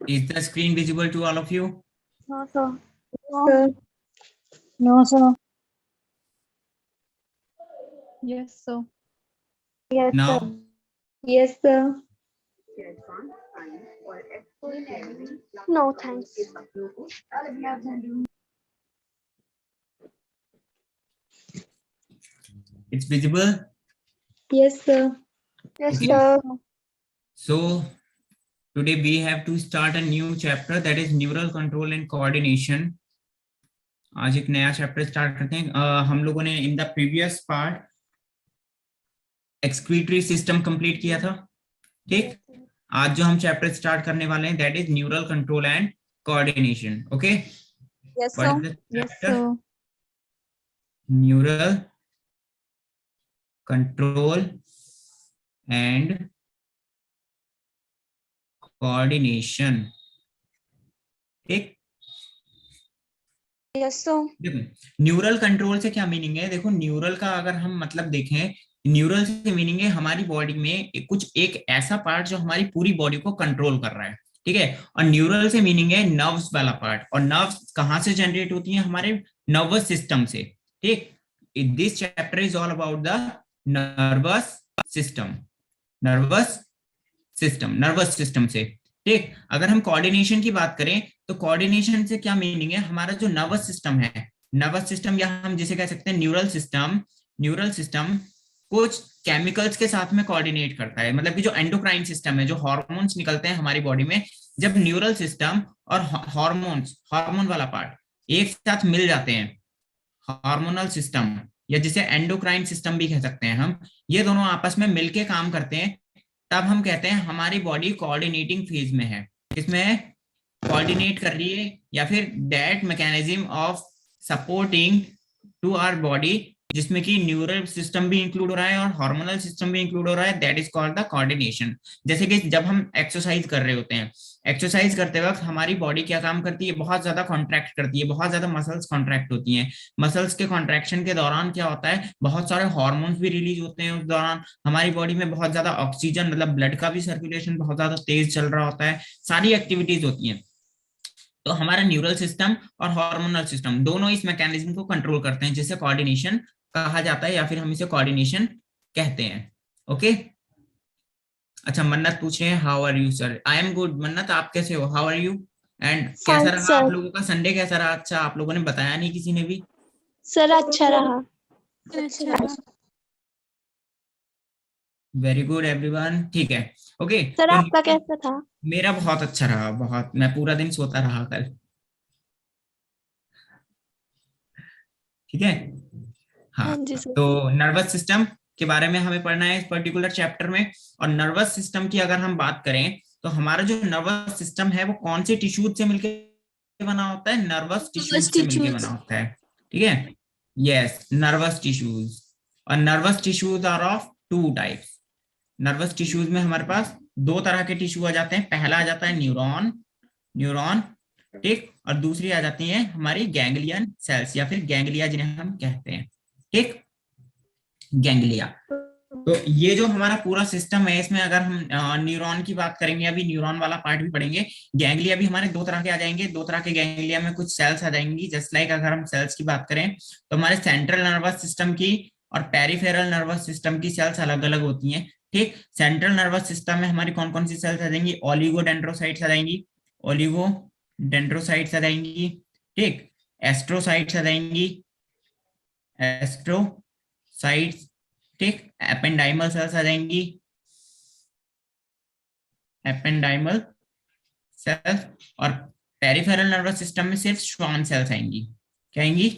Is the screen visible to all of you? No, sir. Sir. No, sir. Yes, sir. Yes, Now, sir. Yes, sir. No, thanks. it's visible. Yes, sir. Yes, Okay. sir. So today we have to start a new chapter, that is neural control and coordination. आज एक नया chapter start करते हैं। हम लोगों ने in the previous part excretory system complete किया था, ठीक। आज जो हम चैप्टर स्टार्ट करने वाले हैं that is neural control and coordination. Okay, Yes, what sir. Is the Yes, chapter? sir. Neural control and coordination, ठीक। Yes, sir. देखो न्यूरल कंट्रोल से क्या मीनिंग है, देखो न्यूरल का अगर हम मतलब देखें, न्यूरल से मीनिंग है हमारी बॉडी में कुछ एक ऐसा पार्ट जो हमारी पूरी बॉडी को कंट्रोल कर रहा है, ठीक है। और न्यूरल से मीनिंग है नर्व्स वाला पार्ट, और नर्व्स कहाँ से जनरेट होती हैं? हमारे नर्वस सिस्टम से, ठीक। This chapter is all about the nervous system, nervous system, nervous system से, ठीक। अगर हम कोऑर्डिनेशन की बात करें तो कोऑर्डिनेशन से क्या मीनिंग है? हमारा जो नर्वस सिस्टम है, नर्वस सिस्टम या हम जिसे कह सकते हैं न्यूरल सिस्टम, न्यूरल सिस्टम कुछ केमिकल्स के साथ में कोऑर्डिनेट करता है। मतलब कि जो एंडोक्राइन सिस्टम है, जो हार्मोन्स निकलते हैं हमारी बॉडी में, जब न्यूरल सिस्टम और हार्मोन्स, हार्मोन वाला पार्ट एक साथ मिल जाते हैं, हार्मोनल सिस्टम या जिसे एंडोक्राइन सिस्टम भी कह सकते हैं हम, ये दोनों आपस में मिलके काम करते हैं, तब हम कहते हैं हमारी बॉडी कोऑर्डिनेटिंग फेज में है। किसमें है? कोऑर्डिनेट कर रही है, या फिर that mechanism of supporting to our body, जिसमें कि न्यूरल सिस्टम भी इंक्लूड हो रहा है और हार्मोनल सिस्टम भी इंक्लूड हो रहा है, that is called the coordination. जैसे कि जब हम एक्सरसाइज कर रहे होते हैं, एक्सरसाइज करते वक्त हमारी बॉडी क्या काम करती है? बहुत ज्यादा कॉन्ट्रैक्ट करती है, बहुत ज्यादा मसल्स कॉन्ट्रैक्ट होती हैं। मसल्स के कॉन्ट्रैक्शन के दौरान क्या होता है? बहुत सारे हार्मोन्स भी रिलीज होते हैं उस दौरान, हमारी बॉडी में बहुत ज्यादा ऑक्सीजन, मतलब ब्लड का भी सर्कुलेशन बहुत ज्यादा तेज चल रहा होता है, सारी एक्टिविटीज होती हैं। तो हमारा न्यूरल सिस्टम और हार्मोनल सिस्टम दोनों इस मैकेनिज्म को कंट्रोल करते हैं, जिसे कोऑर्डिनेशन कहा जाता है, या फिर हम इसे कोऑर्डिनेशन कहते हैं। ओके, अच्छा मन्नत पूछ रहे हैं how are you sir? I am good. Mannat आप कैसे हो? How are you? एंड कैसा Fine, रहा sir. आप लोगों का संडे? कैसा रहा? अच्छा, आप लोगों ने बताया नहीं किसी ने भी। सर अच्छा रहा। अच्छा रहा। वेरी गुड एवरीवन, ठीक है। ओके, सर तो आपका कैसा था? मेरा बहुत अच्छा रहा, बहुत। मैं पूरा दिन सोता रहा कल, ठीक है। हाँ, हाँ जी सर। तो नर्वस सिस्टम के बारे में हमें पढ़ना है इस पर्टिकुलर चैप्टर में। और नर्वस सिस्टम की अगर हम बात करें तो हमारा जो नर्वस सिस्टम है वो कौन से टिश्यूज से मिलकर बना होता है? नर्वस टिश्यूज से मिलकर बना होता है, ठीक है। Yes, nervous tissues. और nervous tissues are of two types. Nervous tissues में हमारे पास दो तरह के टिश्यू आ जाते हैं। पहला आ जाता है न्यूरॉन, न्यूरॉन, ठीक। और दूसरी आ जाती है हमारी गैंग्लियन सेल्स, या फिर गैंग्लिया जिन्हें हम कहते हैं, ठीक, गैंग्लिया। तो ये जो हमारा पूरा सिस्टम है, इसमें अगर हम न्यूरॉन की बात करेंगे, अभी न्यूरॉन वाला पार्ट भी पढ़ेंगे। गैंग्लिया भी हमारे दो तरह के आ जाएंगे, दो तरह के गैंग्लिया में कुछ सेल्स आ जाएंगी। जस्ट लाइक अगर हम सेल्स की बात करें तो हमारे सेंट्रल नर्वस सिस्टम की और पेरिफेरल नर्वस सिस्टम की सेल्स अलग अलग होती हैं, ठीक। सेंट्रल नर्वस सिस्टम में हमारी कौन कौन सी सेल्स आ जाएंगी? ओलिगोडेंड्रोसाइट्स आ जाएंगी, ओलिगोडेंड्रोसाइट्स आ जाएंगी, ठीक। एस्ट्रोसाइट्स आ जाएंगी, एस्ट्रोसाइट्स, ठीक। एपेंडाइमल सेल्स आ जाएंगी, एपेंडाइमल सेल्स। और पेरिफेरल नर्वस सिस्टम में सिर्फ श्वान सेल्स आएंगी। क्या आएंगी?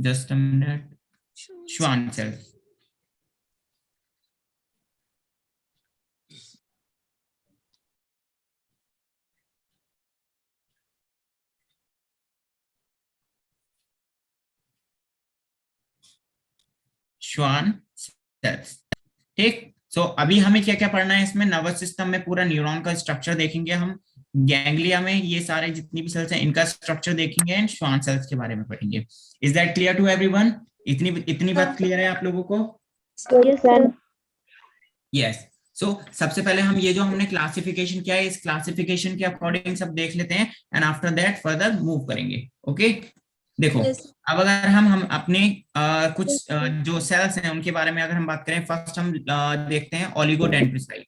Just a minute, Schwann cells. Schwann cells, ठीक। सो अभी हमें क्या क्या पढ़ना है इसमें? नर्वस सिस्टम में पूरा न्यूरॉन का स्ट्रक्चर देखेंगे हम, गैंग्लिया में ये सारे जितनी भी सेल्स हैं इनका स्ट्रक्चर देखेंगे, एंड श्वान सेल्स के बारे में पढ़ेंगे। Is that clear to everyone? इतनी बात क्लियर है आप लोगों को? Yes, sir. यस। सबसे पहले हम ये जो हमने क्लासिफिकेशन किया है, इस क्लासिफिकेशन के अकॉर्डिंग सब देख लेते हैं, and after that further move करेंगे। ओके देखो, Yes. अब अगर हम अपने कुछ जो सेल्स हैं उनके बारे में अगर हम बात करें, फर्स्ट हम देखते हैं ओलिगोडेंड्रोसाइट।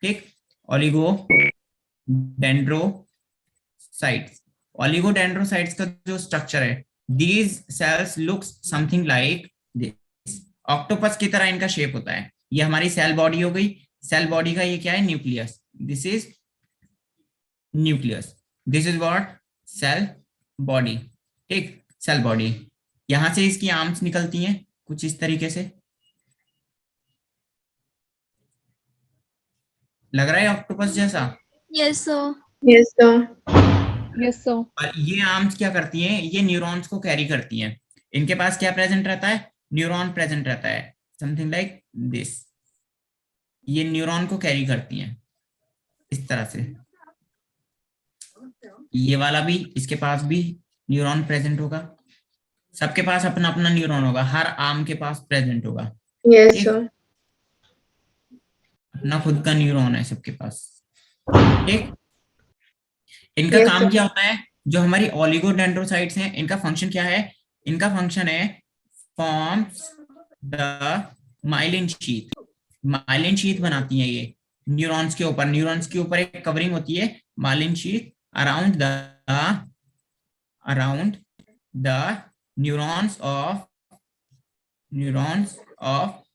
ठीक, ओलिगोडेंड्रोसाइट्स। ओलिगोडेंड्रोसाइट्स का जो स्ट्रक्चर है, these cells looks something like this. Octopus की तरह इनका शेप होता है। ये हमारी सेल बॉडी हो गई। सेल बॉडी का ये क्या है, nucleus. This is nucleus, this is what, cell body. ठीक, सेल बॉडी। यहां से इसकी आर्म्स निकलती हैं कुछ इस तरीके से, लग रहा है ऑक्टोपस जैसा। Yes, sir. Yes, sir. Yes, sir. और ये आर्म्स क्या करती हैं, ये न्यूरॉन्स को कैरी करती हैं। इनके पास क्या प्रेजेंट रहता है, न्यूरॉन प्रेजेंट रहता है, समथिंग लाइक दिस। ये न्यूरॉन को कैरी करती हैं इस तरह से। ये वाला भी, इसके पास भी न्यूरॉन प्रेजेंट होगा। सबके पास अपना अपना न्यूरॉन होगा, हर आर्म के पास प्रेजेंट होगा। Yes, ठीक? sir. अपना खुद का न्यूरॉन है सबके पास। ठीक, इनका Yes, काम sir. क्या होता है, जो हमारी ओलिगोडेंड्रोसाइट्स हैं, इनका फंक्शन क्या है, इनका फंक्शन है forms the myelin sheath. Myelin sheath बनाती है ये न्यूरॉन्स के ऊपर। न्यूरॉन्स के ऊपर एक कवरिंग होती है, myelin sheath, around the neurons of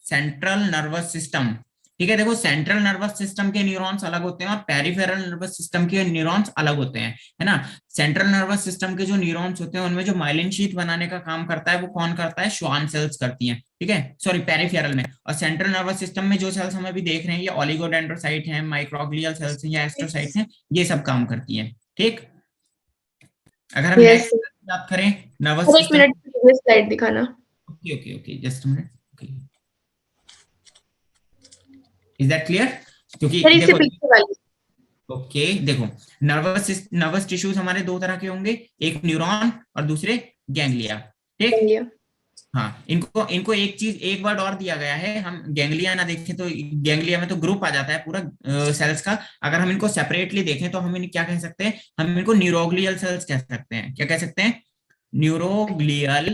central nervous system. ठीक है, देखो सेंट्रल नर्वस सिस्टम के न्यूरॉन्स अलग होते हैं और पेरिफेरल नर्वस सिस्टम के न्यूरॉन्स अलग होते हैं, है ना। सेंट्रल नर्वस सिस्टम के जो न्यूरॉन्स होते हैं उनमें जो माइलिन शीथ बनाने का काम करता है वो कौन करता है, श्वान सेल्स करती हैं। ठीक है, सॉरी पेरिफेरल में। और सेंट्रल नर्वस सिस्टम में जो सेल्स हम अभी देख रहे हैं, ये ओलिगोडेंड्रोसाइट हैं, माइक्रोग्लियल सेल्स हैं या एस्ट्रोसाइट्स हैं, ये सब काम करती हैं। ठीक, अगर हम Yes, नेक्स्ट sir. बात करें नर्वस एक सिस्टम। मिनट स्लाइड दिखाना। Okay okay okay, just a minute. Okay, is that clear? क्योंकि सर इससे देखो, पीछे वाली। ओके देखो, नर्वस टिश्यूज हमारे दो तरह के होंगे, एक न्यूरॉन और दूसरे गैंग्लिया। ठीक, गैंग्लिया। हाँ, इनको इनको एक चीज, एक वर्ड और दिया गया है। हम गैंग्लिया ना देखें तो गैंग्लिया में तो ग्रुप आ जाता है पूरा सेल्स का। अगर हम इनको सेपरेटली देखें तो हम इन्हें क्या कह सकते हैं, हम इनको न्यूरोग्लियल सेल्स कह सकते हैं। क्या कह सकते हैं, न्यूरोग्लियल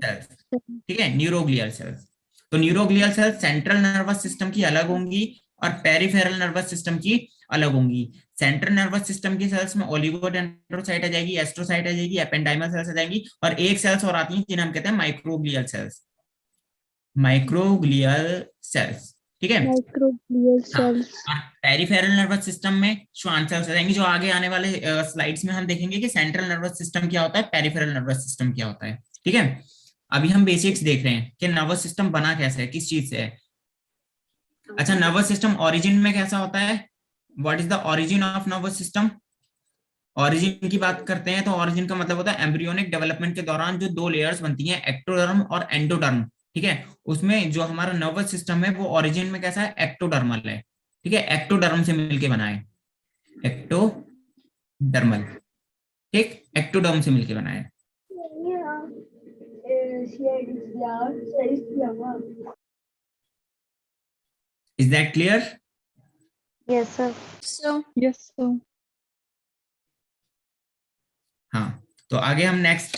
सेल्स। ठीक है, न्यूरोग्लियल सेल्स। तो neuroglial sales central nervous system की अलग होंगी और पेरिफेरल नर्वस सिस्टम की अलग होंगी। सेंट्रल नर्वस सिस्टम की सेल्स में ओलिगोडेंड्रोसाइट आ जाएगी, एस्ट्रोसाइट आ जाएगी, एपेंडाइमल सेल्स आ जाएंगी, और एक सेल्स और आती हैं जिन्हें हम कहते हैं माइक्रोग्लियल सेल्स। माइक्रोग्लियल सेल्स, ठीक है। Microglial हाँ, cells. पेरिफेरल नर्वस सिस्टम में श्वान सेल्स आ जाएंगी। जो आगे आने वाले स्लाइड्स में हम देखेंगे कि सेंट्रल नर्वस सिस्टम क्या होता है, पेरिफेरल नर्वस सिस्टम क्या होता है। ठीक है, अभी हम बेसिक्स देख रहे हैं कि नर्वस सिस्टम बना कैसे है, किस चीज से है। अच्छा, नर्वस सिस्टम ओरिजिन में कैसा होता है, what is the origin of nervous system. Origin की बात करते हैं तो ओरिजिन का मतलब होता है एम्ब्रियोनिक डेवलपमेंट के दौरान जो दो लेयर्स बनती हैं, एक्टोडर्म और एंडोडर्म। ठीक है, उसमें जो हमारा नर्वस सिस्टम है वो ओरिजिन में कैसा है, एक्टोडर्मल है। ठीक है, एक्टोडर्म से मिलके बना है, एक्टोडर्मल। ठीक, एक्टोडर्म से मिलके बना है। Is that clear? Yes, sir. So, Yes, sir. हाँ, तो आगे हम नेक्स्ट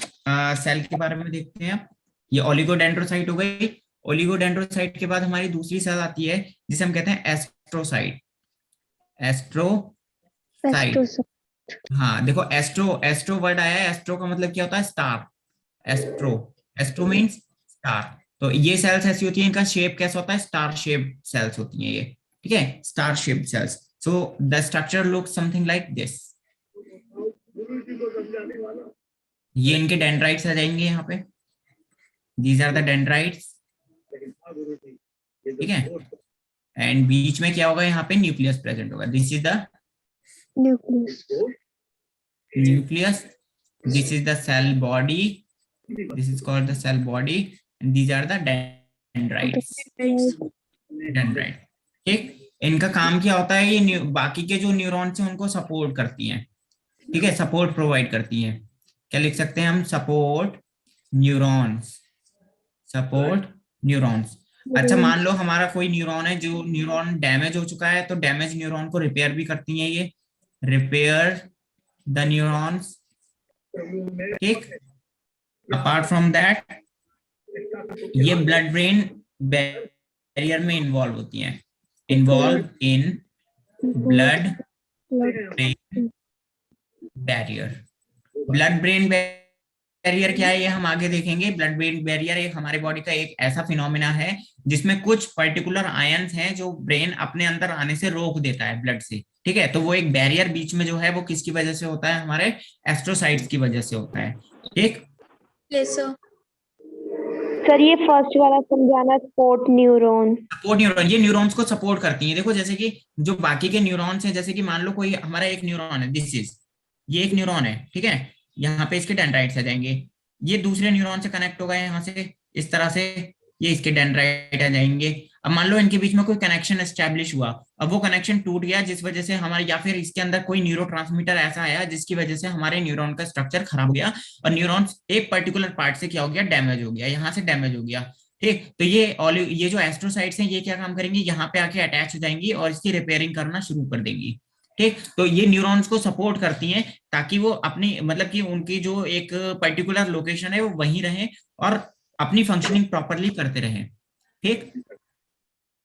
सेल के बारे में देखते हैं। ये ओलिगोडेंड्रोसाइट हो गई। ओलिगोडेंड्रोसाइट के बाद हमारी दूसरी सेल आती है जिसे हम कहते हैं एस्ट्रोसाइट। एस्ट्रोसाइट, हाँ देखो, एस्ट्रो एस्ट्रो वर्ड आया है, एस्ट्रो का मतलब क्या होता है, star. Astro, astro means star. तो ये सेल्स ऐसी होती है, इनका शेप कैसा होता है, स्टार शेप सेल्स होती हैं ये। ठीक है, star shape cells. So the structure looks something like this. ये इनके डेंड्राइट्स आ जाएंगे यहाँ पे, दीज आर द डेंड्राइट्स। ठीक है, एंड बीच में क्या होगा, यहाँ पे न्यूक्लियस प्रेजेंट होगा। This is the nucleus. nucleus, this is the cell body, this is called the cell body, and these are the dendrites. Dendrite. ठीक, इनका काम क्या होता है, ये बाकी के जो न्यूरॉन्स हैं उनको सपोर्ट करती हैं। ठीक है, सपोर्ट प्रोवाइड करती हैं। क्या लिख सकते हैं हम, सपोर्ट न्यूरॉन्स, सपोर्ट न्यूरॉन्स। अच्छा, मान लो हमारा कोई न्यूरॉन है, जो न्यूरॉन डैमेज हो चुका है, तो डैमेज न्यूरॉन को रिपेयर भी करती है ये, रिपेयर द न्यूरॉन्स। ठीक, अपार्ट फ्रॉम दैट ये ब्लड ब्रेन बैरियर में इन्वॉल्व होती हैं, involve in blood brain barrier. Blood brain barrier क्या है ये हम आगे देखेंगे। ब्लड ब्रेन बैरियर एक हमारे बॉडी का एक ऐसा फिनोमिना है जिसमें कुछ पर्टिकुलर आयंस हैं जो ब्रेन अपने अंदर आने से रोक देता है ब्लड से। ठीक है, तो वो एक बैरियर बीच में जो है वो किसकी वजह से होता है, हमारे एस्ट्रोसाइट्स की वजह से होता है। ठीक, Yes, sir. सर ये फर्स्ट वाला समझाना, स्पोर्ट न्यूरॉन। सपोर्ट न्यूरॉन, ये न्यूरॉन्स को सपोर्ट करती हैं। देखो जैसे कि जो बाकी के न्यूरॉन्स हैं, जैसे कि मान लो कोई हमारा एक न्यूरॉन है, दिस इज, ये एक न्यूरॉन है, ठीक है, यहाँ पे इसके डेंड्राइट्स आ जाएंगे, ये दूसरे न्यूरॉन से कनेक्ट होगा यहाँ से इस तरह से, ये इसके डेंड्राइट आ जाएंगे। अब मान लो इनके बीच में कोई कनेक्शन एस्टेब्लिश हुआ, अब वो कनेक्शन टूट गया जिस वजह से हमारे, या फिर इसके अंदर कोई न्यूरोट्रांसमीटर ऐसा आया जिसकी वजह से हमारे न्यूरॉन का स्ट्रक्चर खराब हो गया और न्यूरॉन एक पर्टिकुलर पार्ट से क्या हो गया, डैमेज हो गया, यहाँ से डैमेज हो गया। ठीक, तो ये जो एस्ट्रोसाइट्स हैं ये क्या काम करेंगी, यहाँ पे आके अटैच हो जाएंगी और इसकी रिपेयरिंग करना शुरू कर देंगी। ठीक, तो ये न्यूरॉन्स को सपोर्ट करती हैं ताकि वो अपनी, मतलब कि उनकी जो एक पर्टिकुलर लोकेशन है वो वहीं रहे और अपनी फंक्शनिंग प्रॉपरली करते रहे। ठीक,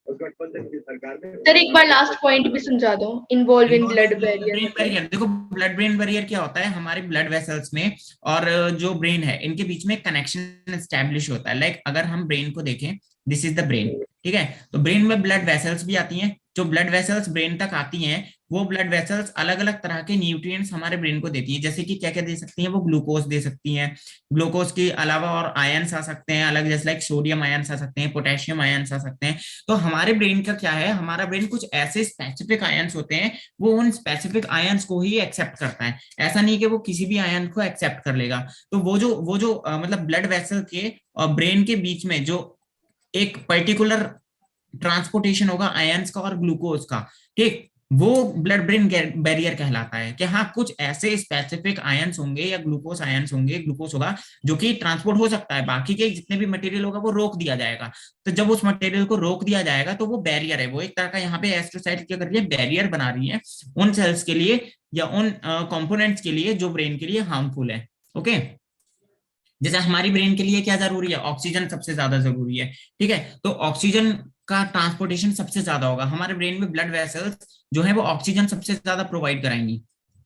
सर एक बार लास्ट पॉइंट भी समझा दो, involve in blood barrier. Barrier, देखो ब्लड ब्रेन बैरियर क्या होता है, हमारे ब्लड वेसल्स में और जो ब्रेन है इनके बीच में कनेक्शन एस्टेब्लिश होता है। लाइक अगर हम ब्रेन को देखें, दिस इज द ब्रेन, ठीक है, तो ब्रेन में ब्लड वेसल्स भी आती हैं। जो ब्लड वेसल्स ब्रेन तक आती हैं वो ब्लड वेसल्स अलग अलग तरह के न्यूट्रिएंट्स हमारे ब्रेन को देती हैं, जैसे कि क्या क्या दे सकती हैं, वो ग्लूकोज दे सकती हैं, ग्लूकोज के अलावा और आयंस आ सकते हैं अलग, जैसे लाइक सोडियम आयंस आ सकते हैं, पोटेशियम आयंस आ सकते हैं। तो हमारे ब्रेन का क्या है, हमारा ब्रेन कुछ ऐसे स्पेसिफिक आयंस होते हैं, वो उन स्पेसिफिक आयंस को ही एक्सेप्ट करता है, ऐसा नहीं कि वो किसी भी आयन को एक्सेप्ट कर लेगा। तो वो जो मतलब ब्लड वेसल के और ब्रेन के बीच में जो एक पर्टिकुलर ट्रांसपोर्टेशन होगा आयंस का और ग्लूकोज का, ठीक, वो ब्लड ब्रेन बैरियर कहलाता है। कि हाँ, कुछ ऐसे स्पेसिफिक आयंस होंगे या ग्लूकोज आयंस होंगे, ग्लूकोज होगा जो कि ट्रांसपोर्ट हो सकता है, बाकी के जितने भी मटेरियल होगा वो रोक दिया जाएगा। तो जब उस मटेरियल को रोक दिया जाएगा तो वो बैरियर है, वो एक तरह का यहाँ पे एस्ट्रोसाइट क्या कर रही है, बैरियर बना रही है उन सेल्स के लिए या उन कंपोनेंट्स के लिए जो ब्रेन के लिए हार्मफुल है। ओके, जैसे हमारी ब्रेन के लिए क्या जरूरी है, ऑक्सीजन सबसे ज्यादा जरूरी है। ठीक है, तो ऑक्सीजन का ट्रांसपोर्टेशन सबसे ज्यादा होगा हमारे ब्रेन में, ब्लड वेसल्स जो है वो ऑक्सीजन सबसे ज्यादा प्रोवाइड कराएंगी।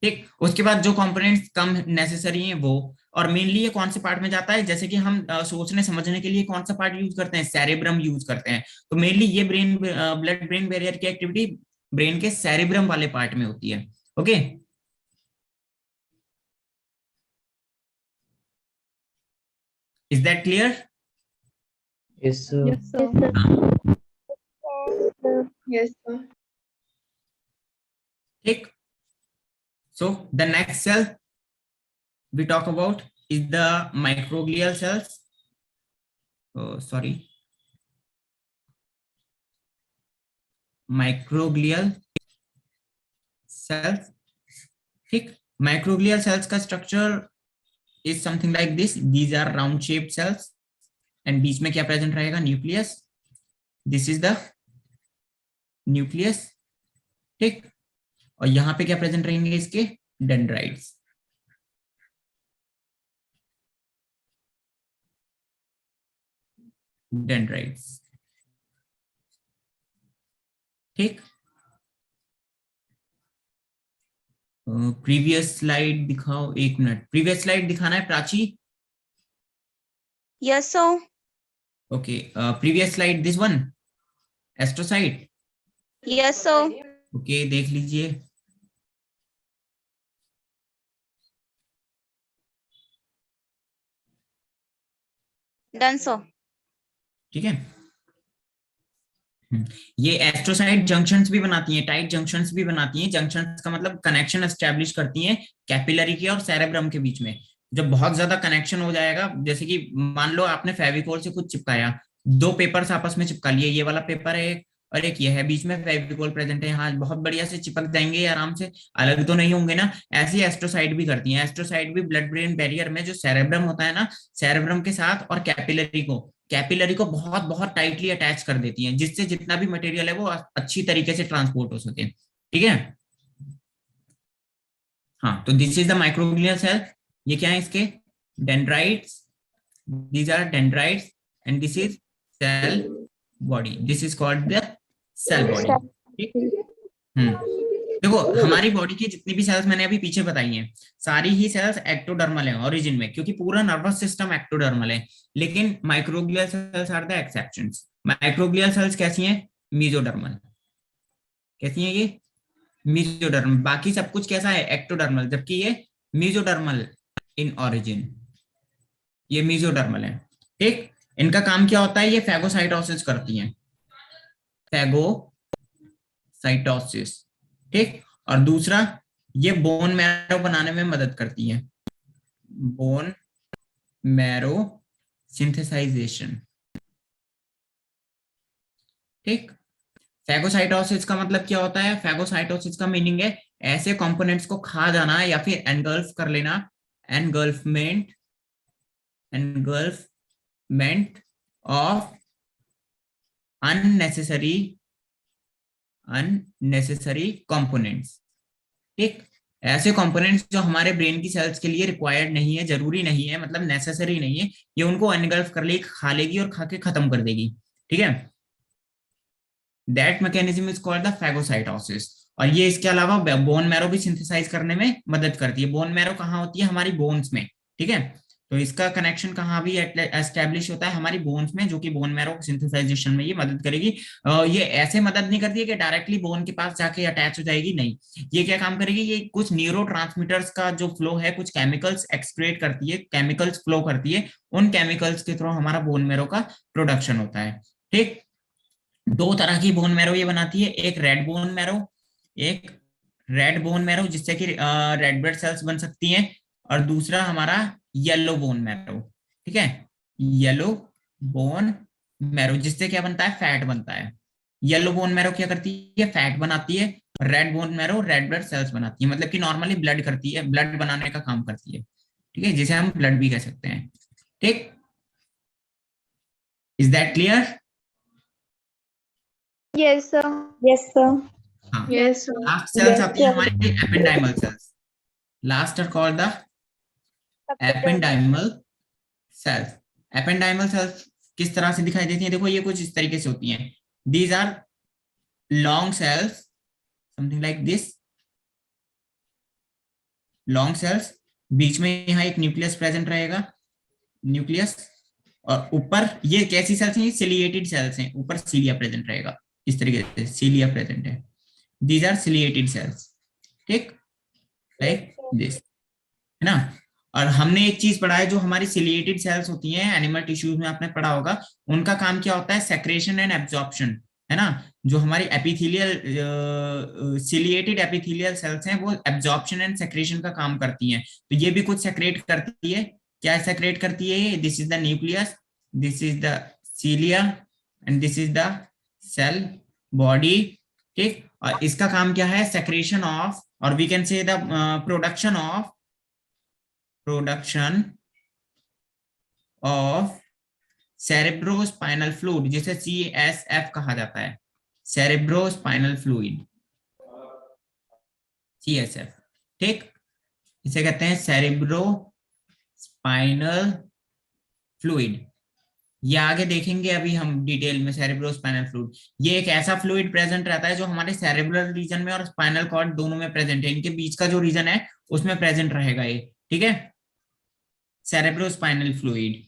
ठीक, उसके बाद जो कंपोनेंट्स कम नेसेसरी हैं वो, और मेनली ये कौन से पार्ट में जाता है, जैसे कि हम सोचने समझने के लिए कौन सा पार्ट यूज करते हैं, सेरेब्रम यूज करते हैं। तो मेनली ये ब्रेन ब्लड ब्रेन बैरियर की एक्टिविटी ब्रेन के सेरेब्रम वाले पार्ट में होती है। Okay, is that clear? Yes, sir. Yes, sir. Yes sir. ठीक, so the next cell we talk about is the microglial cells. Oh, sorry, microglial cells. ठीक, microglial cells का structure is something like this. These are round shaped cells and बीच में क्या present रहेगा, nucleus. This is the nucleus. ठीक, और यहाँ पे क्या प्रेजेंट रहेंगे, इसके डेंड्राइट्स। डेंड्राइट्स, ठीक। प्रीवियस स्लाइड दिखाओ, 1 मिनट, प्रीवियस स्लाइड दिखाना है Prachi. Yes, sir. Okay, previous slide, this one, astrocyte. Yes, sir. Okay, देख लीजिए। Done, sir. ठीक है, ये एस्ट्रोसाइट जंक्शंस भी बनाती हैं, टाइट जंक्शंस भी बनाती हैं। जंक्शंस का मतलब कनेक्शन एस्टेब्लिश करती हैं कैपिलरी के और सेरेब्रम के बीच में। जब बहुत ज्यादा कनेक्शन हो जाएगा, जैसे कि मान लो आपने फेविकोल से कुछ चिपकाया, 2 पेपर्स आपस में चिपका लिए, ये वाला पेपर है और एक ये है, बीच में फेविकोल प्रेजेंट है, हाँ बहुत बढ़िया से चिपक जाएंगे आराम से, अलग तो नहीं होंगे ना। ऐसी एस्ट्रोसाइट भी करती हैं। एस्ट्रोसाइट भी ब्लड ब्रेन बैरियर में जो सेरेब्रम होता है ना, सेरेब्रम के साथ और कैपिलरी को कैपिलरी को बहुत बहुत टाइटली अटैच कर देती हैं, जिससे जितना भी मटेरियल है वो अच्छी तरीके से ट्रांसपोर्ट हो सके। ठीक है, हाँ, तो this is the microglial cell. ये क्या है इसके? Dendrites, these are dendrites, and this is cell body, this is called the cell body। ठीक, देखो हमारी बॉडी की जितनी भी सेल्स मैंने अभी पीछे बताई हैं, सारी ही सेल्स एक्टोडर्मल हैं ओरिजिन में, क्योंकि पूरा नर्वस सिस्टम एक्टोडर्मल है। लेकिन microglial cells are the exceptions. Microglial cells कैसी हैं? मीजोडर्मल। कैसी हैं ये? मीजोडर्मल। बाकी सब कुछ कैसा है? एक्टोडर्मल, जबकि ये मीजोडर्मल इन ओरिजिन, ये मीजोडर्मल है। ठीक, इनका काम क्या होता है? ये फैगोसाइटोसिस करती हैं, फैगोसाइटोसिस। ठीक, और दूसरा ये बोन मैरो बनाने में मदद करती है, बोन मैरो सिंथेसाइजेशन। ठीक, फैगोसाइटोसिस का मतलब क्या होता है? फैगोसाइटोसिस का मीनिंग है ऐसे कंपोनेंट्स को खा जाना या फिर एनगल्फ कर लेना, एनगल्फमेंट, engulfment of unnecessary components। ठीक, ऐसे कंपोनेंट्स जो हमारे ब्रेन की सेल्स के लिए रिक्वायर्ड नहीं है, जरूरी नहीं है, मतलब नेसेसरी नहीं है, ये उनको एनगल्फ कर लेगी, खा लेगी और खा के खत्म कर देगी। ठीक है, that mechanism is called the phagocytosis. और ये इसके अलावा बोन मैरो भी सिंथेसाइज करने में मदद करती है। बोन मैरो कहाँ होती है? हमारी बोन्स में। ठीक है, तो इसका कनेक्शन कहाँ भी एस्टेब्लिश होता है? हमारी बोन्स में, जो कि बोन मैरो सिंथेसाइजेशन में ये मदद करेगी। ये ऐसे मदद नहीं करती है कि डायरेक्टली बोन के पास जाके अटैच हो जाएगी, नहीं। ये क्या काम करेगी? ये कुछ न्यूरोट्रांसमीटर्स का जो फ्लो है, कुछ केमिकल्स एक्सक्रीट करती है, केमिकल्स फ्लो करती है, उन केमिकल्स के थ्रू हमारा बोन मैरो का प्रोडक्शन होता है। ठीक, दो तरह की बोन मैरो ये बनाती है, एक रेड बोन मैरो, एक रेड बोन मैरो जिससे कि रेड ब्लड सेल्स बन सकती हैं, और दूसरा हमारा येलो बोन मैरो। ठीक है, येलो बोन मैरो जिससे क्या बनता है? फैट बनता है। येलो बोन मैरो क्या करती है? फैट बनाती है। और red bone marrow red blood cells बनाती है, मतलब कि नॉर्मली ब्लड करती है, ब्लड बनाने का काम करती है। ठीक है, जिसे हम ब्लड भी कह सकते हैं। ठीक, is that clear? Yes, sir. Yes, sir. हाँ, Yes, sir. Last cells Yes, आती है sir. हमारी ependymal cells. Last are called the ependymal cells. Ependymal cells किस तरह से दिखाई देती हैं? देखो ये कुछ इस तरीके से होती हैं। These are long cells, something like this, long cells. बीच में यहाँ एक न्यूक्लियस प्रेजेंट रहेगा, न्यूक्लियस, और ऊपर ये कैसी सेल्स हैं? सिलिएटेड सेल्स हैं, ऊपर सीलिया प्रेजेंट रहेगा, इस तरीके से सीलिया प्रेजेंट है। These are ciliated cells. ठीक, लाइक दिस, है ना। और हमने एक चीज पढ़ा है, जो हमारी सिलिएटेड सेल्स होती हैं एनिमल टिश्यूज में, आपने पढ़ा होगा, उनका काम क्या होता है? सेक्रेशन एंड एब्जॉर्प्शन, है ना। जो हमारी एपिथेलियल सिलिएटेड एपिथेलियल सेल्स हैं, वो एब्जॉर्प्शन एंड सेक्रेशन का काम करती हैं। तो ये भी कुछ सेक्रेट करती है। क्या सेक्रेट करती है? This is the nucleus, this is the cilia, and this is the cell body. ठीक, और इसका काम क्या है? सेक्रेशन ऑफ, और we can say the production of cerebrospinal fluid, जिसे CSF कहा जाता है, सेरेब्रोस्पाइनल फ्लूइड, CSF। ठीक, इसे कहते हैं सेरेब्रोस्पाइनल फ्लूइड। ये आगे देखेंगे अभी हम डिटेल में। सेरेब्रोस्पाइनल फ्लूइड ये एक ऐसा फ्लूइड प्रेजेंट रहता है जो हमारे सेरेब्रल रीजन में और स्पाइनल कॉर्ड दोनों में प्रेजेंट है। इनके बीच का जो रीजन है उसमें प्रेजेंट रहेगा ये। ठीक है, cerebrospinal fluid.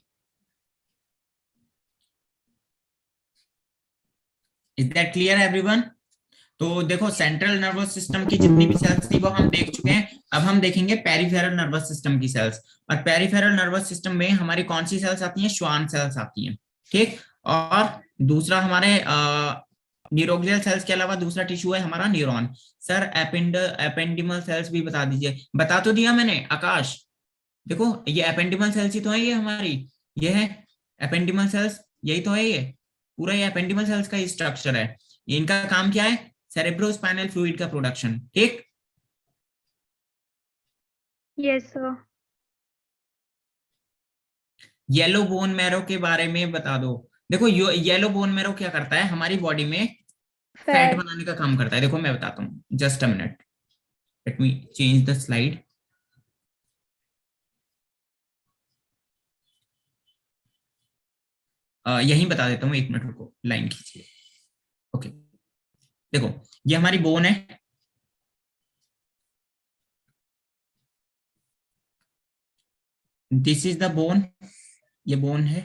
Is that clear everyone? तो देखो सेंट्रल नर्वस सिस्टम की जितनी भी सेल्स थी वो हम देख चुके हैं। अब हम देखेंगे पेरिफेरल नर्वस सिस्टम की सेल्स। और पेरिफेरल नर्वस सिस्टम में हमारी कौन सी सेल्स आती हैं? श्वान सेल्स आती हैं। ठीक, और दूसरा हमारे न्यूरोग्लियल सेल्स के अलावा दूसरा टिश्यू है हमारा न्यूरॉन। सर एपेंडिमल सेल्स भी बता दीजिए। बता तो दिया मैंने आकाश। देखो ये एपेंडिमल सेल्स ही तो है, ये हमारी, ये है एपेंडिमल सेल्स, यही तो है ये पूरा। ये एपेंडिमल सेल्स का स्ट्रक्चर है। इनका काम क्या है? सेरेब्रोस्पाइनल फ्लूइड का प्रोडक्शन। ठीक, Yes, sir. Yellow bone marrow के बारे में बता दो। देखो येलो बोन मैरो क्या करता है, हमारी बॉडी में फैट फैट। बनाने का काम करता है। देखो मैं बताता हूँ, just a minute, let me change the slide. यही बता देता हूँ, एक मिनट रुको, लाइन खींचिए। ओके, देखो ये हमारी बोन है, दिस इज द बोन, ये बोन है,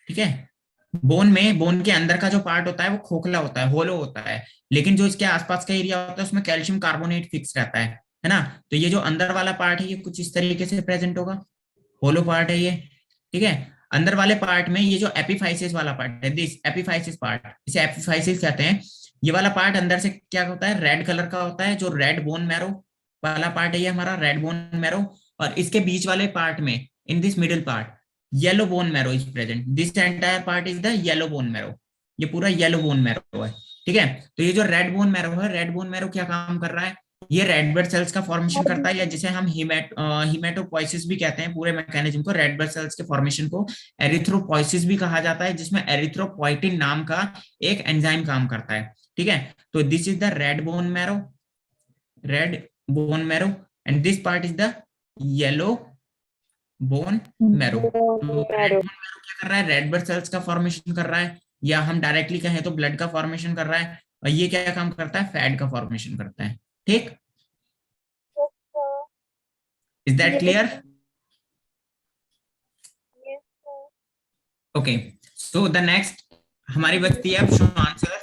ठीक है। बोन में, बोन के अंदर का जो पार्ट होता है वो खोखला होता है, होलो होता है, लेकिन जो इसके आसपास का एरिया होता है उसमें कैल्शियम कार्बोनेट फिक्स रहता है ना। तो ये जो अंदर वाला पार्ट है ये कुछ इस तरीके से प्रेजेंट होगा, होलो पार्ट है ये, ठीक है। अंदर वाले पार्ट में ये जो एपिफाइसिस वाला पार्ट है, दिस एपिफाइसिस पार्ट, इसे एपिफाइसिस कहते हैं। ये वाला पार्ट अंदर से क्या होता है, रेड कलर का होता है, जो रेड बोन मैरो वाला पार्ट है ये हमारा रेड बोन मैरो। और इसके बीच वाले पार्ट में, in this middle part, yellow bone marrow is present, this entire part is the yellow bone marrow, ये पूरा येलो बोन मैरो है, ठीक है। तो ये जो रेड बोन मैरो है, रेड बोन मैरो क्या काम कर रहा है, ये रेड ब्लड सेल्स का फॉर्मेशन करता है, या जिसे हम हिमेटोपोइसिस भी कहते हैं, पूरे मैकेनिज्म को, रेड ब्लड सेल्स के फॉर्मेशन को एरिथ्रोपोइसिस भी कहा जाता है, जिसमें एरिथ्रोपोइटिन नाम का एक एंजाइम काम करता है, ठीक है। तो this is the red bone marrow, red bone marrow, and this part is the yellow bone marrow. तो रेड बोन मैरो क्या कर रहा है, रेड ब्लड सेल्स का फॉर्मेशन कर रहा है, या हम डायरेक्टली कहें तो ब्लड का फॉर्मेशन कर रहा है, और ये क्या काम करता है, फैट का फॉर्मेशन करता है, ठीक। Is that clear? Okay. So the next हमारी बचती है अब श्वान सेल।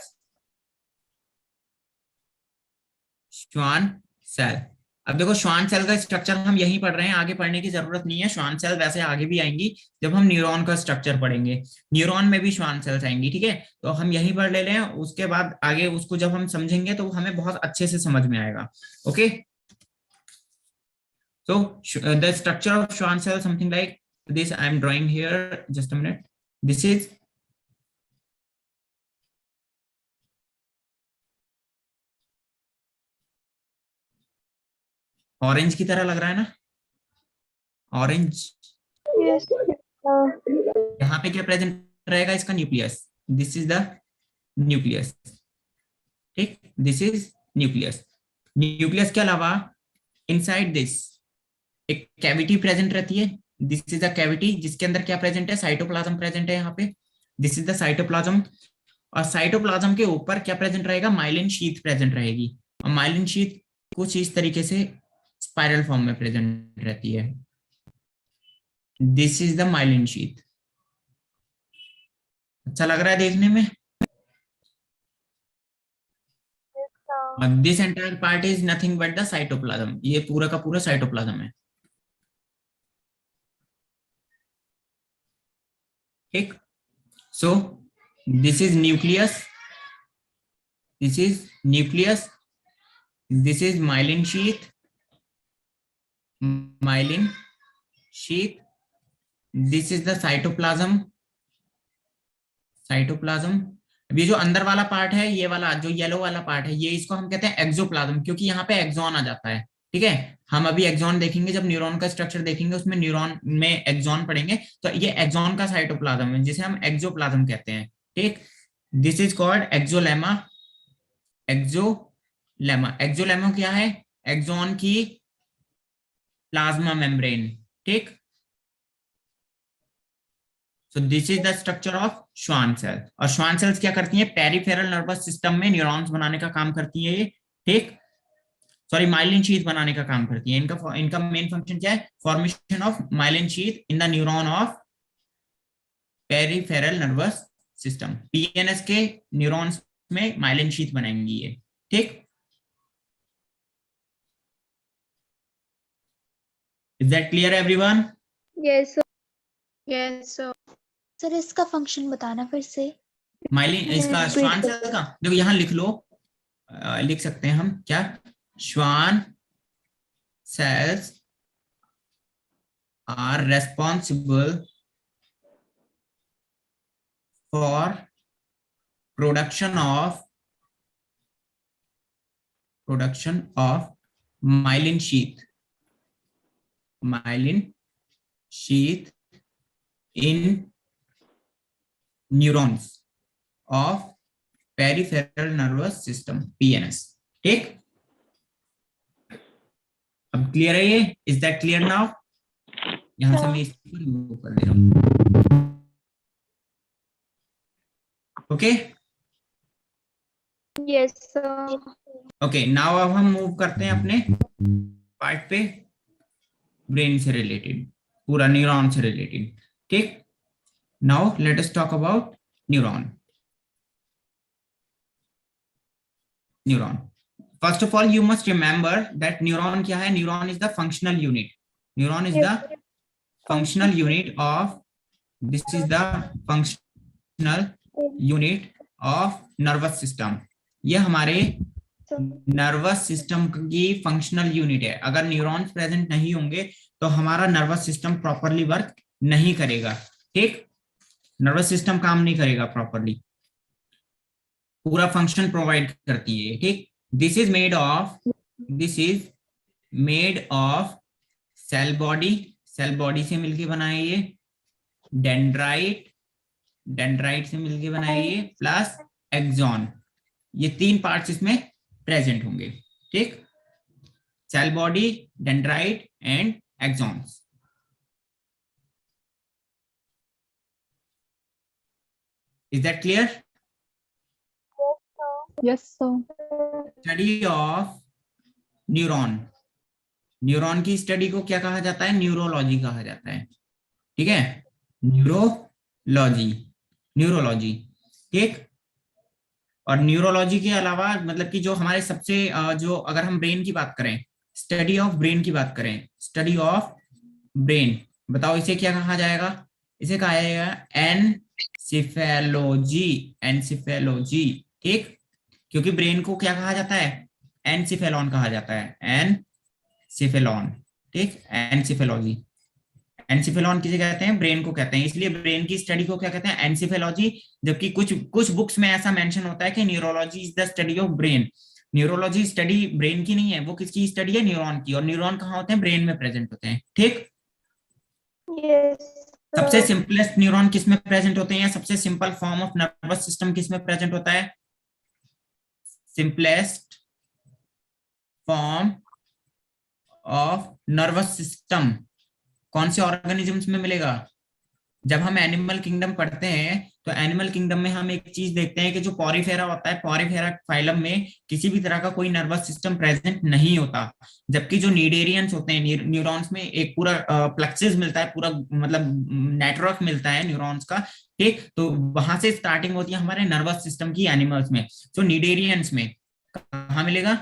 श्वान सेल, अब देखो श्वान सेल का स्ट्रक्चर हम यही पढ़ रहे हैं, आगे पढ़ने की जरूरत नहीं है। श्वान सेल वैसे आगे भी आएंगी जब हम न्यूरॉन का स्ट्रक्चर पढ़ेंगे, न्यूरॉन में भी श्वान सेल्स आएंगी, ठीक है। तो हम यही पढ़ ले रहे हैं, उसके बाद आगे उसको जब हम समझेंगे तो हमें बहुत अच्छे से समझ में आएगा। Okay, so the structure of Schwann cell something like this. I am drawing here, just a minute. This is orange की तरह लग रहा है ना, ऑरेंज। Yes. यहाँ पे क्या प्रेजेंट रहेगा, इसका nucleus, this is the nucleus, ठीक, दिस इज न्यूक्लियस। न्यूक्लियस के अलावा इनसाइड दिस एक कैविटी प्रेजेंट रहती है, दिस इज द कैविटी, जिसके अंदर क्या प्रेजेंट है, साइटोप्लाज्म प्रेजेंट है यहाँ पे, दिस इज द साइटोप्लाज्म। और साइटोप्लाज्म के ऊपर क्या प्रेजेंट रहेगा, माइलिन शीथ प्रेजेंट रहेगी, और माइलिन शीथ कुछ इस तरीके से स्पाइरल फॉर्म में प्रेजेंट रहती है, this is the myelin sheath. अच्छा लग रहा है देखने में, और this entire part is nothing but the cytoplasm, ये पूरा का पूरा साइटोप्लाज्म है, ठीक। So this is nucleus, this is nucleus, this is myelin sheath, myelin sheath, this is the cytoplasm, cytoplasm. अब ये जो अंदर वाला पार्ट है, ये वाला जो येलो वाला पार्ट है, ये इसको हम कहते हैं एक्सोप्लाज्म, क्योंकि यहाँ पे एक्सॉन आ जाता है, ठीक है। हम अभी एक्सॉन देखेंगे, जब न्यूरॉन का स्ट्रक्चर देखेंगे उसमें न्यूरॉन में एक्सॉन पढ़ेंगे, तो ये एक्सॉन का साइटोप्लाज्म है, जिसे हम एक्सोप्लाज्म कहते हैं, ठीक। This is called axolemma, axolemma. Axolemma क्या है, एक्सॉन की प्लाज्मा मेम्ब्रेन, ठीक। So this is the structure of Schwann cell। और Schwann cells क्या करती हैं, पेरिफेरल नर्वस सिस्टम में न्यूरॉन्स बनाने का काम करती हैं ये, ठीक। सॉरी, माइलिन शीथ बनाने का काम करती है, इनका मेन फंक्शन क्या है, formation of myelin sheath in the neuron of peripheral nervous system. PNS के न्यूरॉन्स में माइलिन शीथ बनाएंगी ये, ठीक। Is that clear everyone? Yes, sir. Yes, sir. Sir इसका फंक्शन बताना फिर से। माइलिन, इसका Repeat श्वान करो। सेल का, देखो यहाँ लिख लो, लिख सकते हैं हम क्या, श्वान cells are responsible for production of myelin sheath, myelin sheath in neurons of peripheral nervous system, PNS. ठीक, अब क्लियर है ये? Is that clear now? यहां से मैं इसको रिमूव कर दे रहा हूं। Okay Yes, sir. Okay, now अब हम मूव करते हैं अपने पार्ट पे, ब्रेन से रिलेटेड, पूरा न्यूरॉन से रिलेटेड। ठीक, now let us talk about neuron. Neuron, first of all you must remember that neuron क्या है? Neuron is the functional unit. Neuron is the functional unit of, this is the functional unit of nervous system। ये हमारे nervous system की functional unit है। अगर neurons present नहीं होंगे तो हमारा नर्वस सिस्टम प्रॉपरली वर्क नहीं करेगा। ठीक, नर्वस सिस्टम काम नहीं करेगा प्रॉपरली, पूरा फंक्शन प्रोवाइड करती है। ठीक, this is made of cell body, cell body से मिलके बनाए ये, डेंड्राइट से मिलके बनाए ये, प्लस एक्सॉन। ये तीन पार्ट्स इसमें प्रेजेंट होंगे। ठीक, cell body, dendrite and axons. Is that clear? Yes, sir. Study of neuron, neuron की स्टडी को क्या कहा जाता है? न्यूरोलॉजी कहा जाता है। ठीक है, न्यूरोलॉजी। ठीक, और न्यूरोलॉजी के अलावा मतलब कि जो हमारे सबसे जो अगर हम ब्रेन की बात करें, स्टडी ऑफ ब्रेन की बात करें, स्टडी ऑफ ब्रेन, बताओ इसे क्या कहा जाएगा? इसे कहा जाएगा एनसिफेलोजी। ठीक, क्योंकि ब्रेन को क्या कहा जाता है? एनसिफेलॉन कहा जाता है, एनसिफेलॉन। ठीक, एनसिफेलॉजी। एनसिफेलॉन किसे कहते हैं? ब्रेन को कहते हैं, इसलिए ब्रेन की स्टडी को क्या कहते हैं? एनसिफेलॉजी। जबकि कुछ बुक्स में ऐसा मेंशन होता है कि neurology is the study of brain. Neurology study brain की नहीं है, वो किसकी स्टडी है? न्यूरॉन की। और न्यूरॉन कहाँ होते हैं? ब्रेन में प्रेजेंट होते हैं। ठीक, Yes, सबसे sir. सिंपलेस्ट न्यूरॉन किस में प्रेजेंट होते हैं, या सबसे simple form of nervous system किस में प्रेजेंट होता है? Simplest form of nervous system कौन से ऑर्गेनिजम्स में मिलेगा? जब हम एनिमल किंगडम पढ़ते हैं तो एनिमल किंगडम में हम एक चीज देखते हैं कि जो पॉरीफेरा होता है, पॉरीफेरा फाइलम में किसी भी तरह का कोई नर्वस सिस्टम प्रेजेंट नहीं होता। जबकि जो नीडेरियंस होते हैं, न्यूरॉन्स में एक पूरा प्लेक्सिस मिलता है, पूरा मतलब नेटवर्क मिलता है न्यूरॉन्स का। ठीक, तो वहां से स्टार्टिंग होती है हमारे नर्वस सिस्टम की एनिमल्स में। तो नीडेरियंस में कहाँ मिलेगा?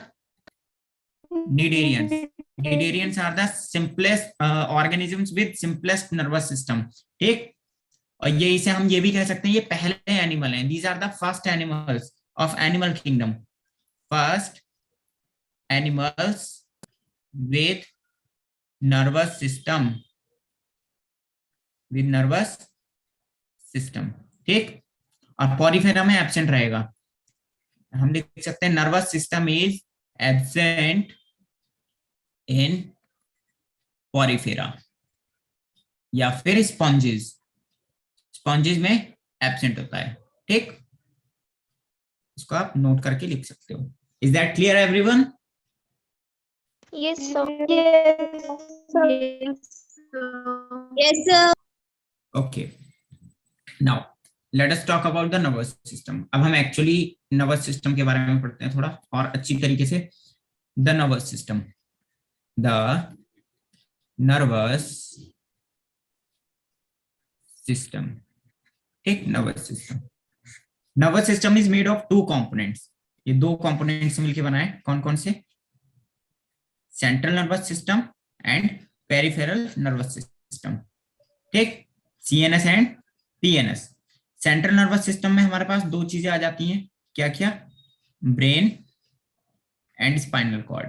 Cnidarians are the simplest organisms with simplest nervous system। ठीक, और ये इसे हम ये भी कह सकते हैं ये पहले एनिमल हैं। These are the first animals of animal kingdom, first animals with nervous system। ठीक, और पॉरीफेरा में एब्सेंट रहेगा। हम लिख सकते हैं nervous system is absent in Porifera, या फिर स्पॉन्जेस में एब्सेंट होता है। ठीक, इसको आप नोट करके लिख सकते हो। Is that clear everyone? Yes, sir. Yes, sir. Okay, now let us talk about the nervous system. अब हम एक्चुअली नर्वस सिस्टम के बारे में पढ़ते हैं थोड़ा और अच्छी तरीके से। द नर्वस सिस्टम, ठीक, nervous system is made of 2 components. ये 2 कंपोनेंट्स मिलकर बना है। कौन कौन से? Central nervous system and peripheral nervous system. ठीक, CNS and PNS. Central nervous system में हमारे पास 2 चीजें आ जाती हैं। क्या क्या? Brain and spinal cord.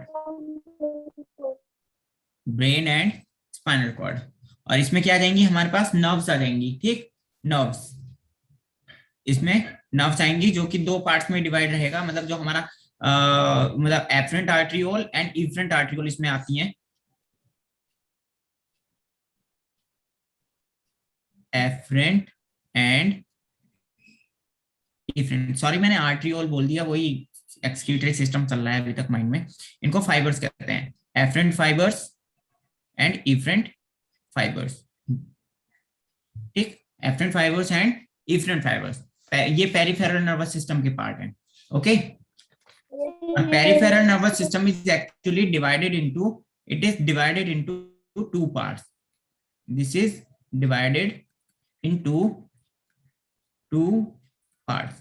Brain and spinal cord. और इसमें क्या आ जाएंगी? हमारे पास नर्व्स आ जाएंगी। ठीक, नर्व्स, इसमें नर्व्स आएंगी जो कि 2 पार्ट्स में डिवाइड रहेगा। मतलब जो हमारा मतलब afferent arteriole and efferent arteriole इसमें आती हैं। एफरेंट एंड इफरेंट, सॉरी मैंने आर्ट्रियोल बोल दिया, वही एक्सक्रीटरी सिस्टम चल रहा है अभी तक माइंड में। इनको फाइबर्स कहते हैं, afferent fibres and efferent fibres. ठीक, afferent fibres and efferent fibres, ये पेरिफेरल नर्वस सिस्टम के पार्ट हैं। Okay, peripheral nervous system is actually divided into, it is divided into two parts. This is divided into two parts.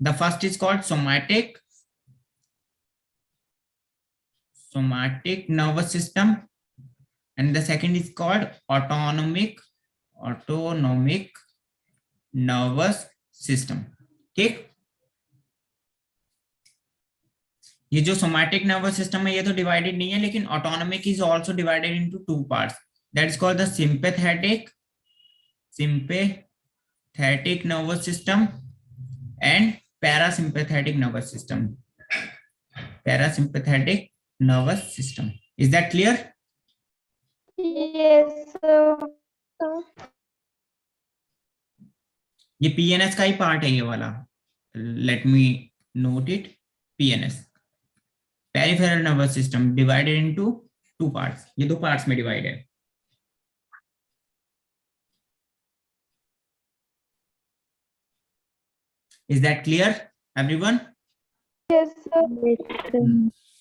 The first is called somatic nervous system, and the second is called autonomic nervous system. ठीक, ये जो somatic nervous system है ये तो divided नहीं है, लेकिन autonomic is also divided into two parts, that is called the sympathetic nervous system and parasympathetic nervous system. Is that clear? Yes, sir. ये पीएनएस का ही पार्ट है ये वाला, let me note it, PNS peripheral nervous system divided into two parts, ये दो parts में divide है। Is that clear everyone? Yes, sir.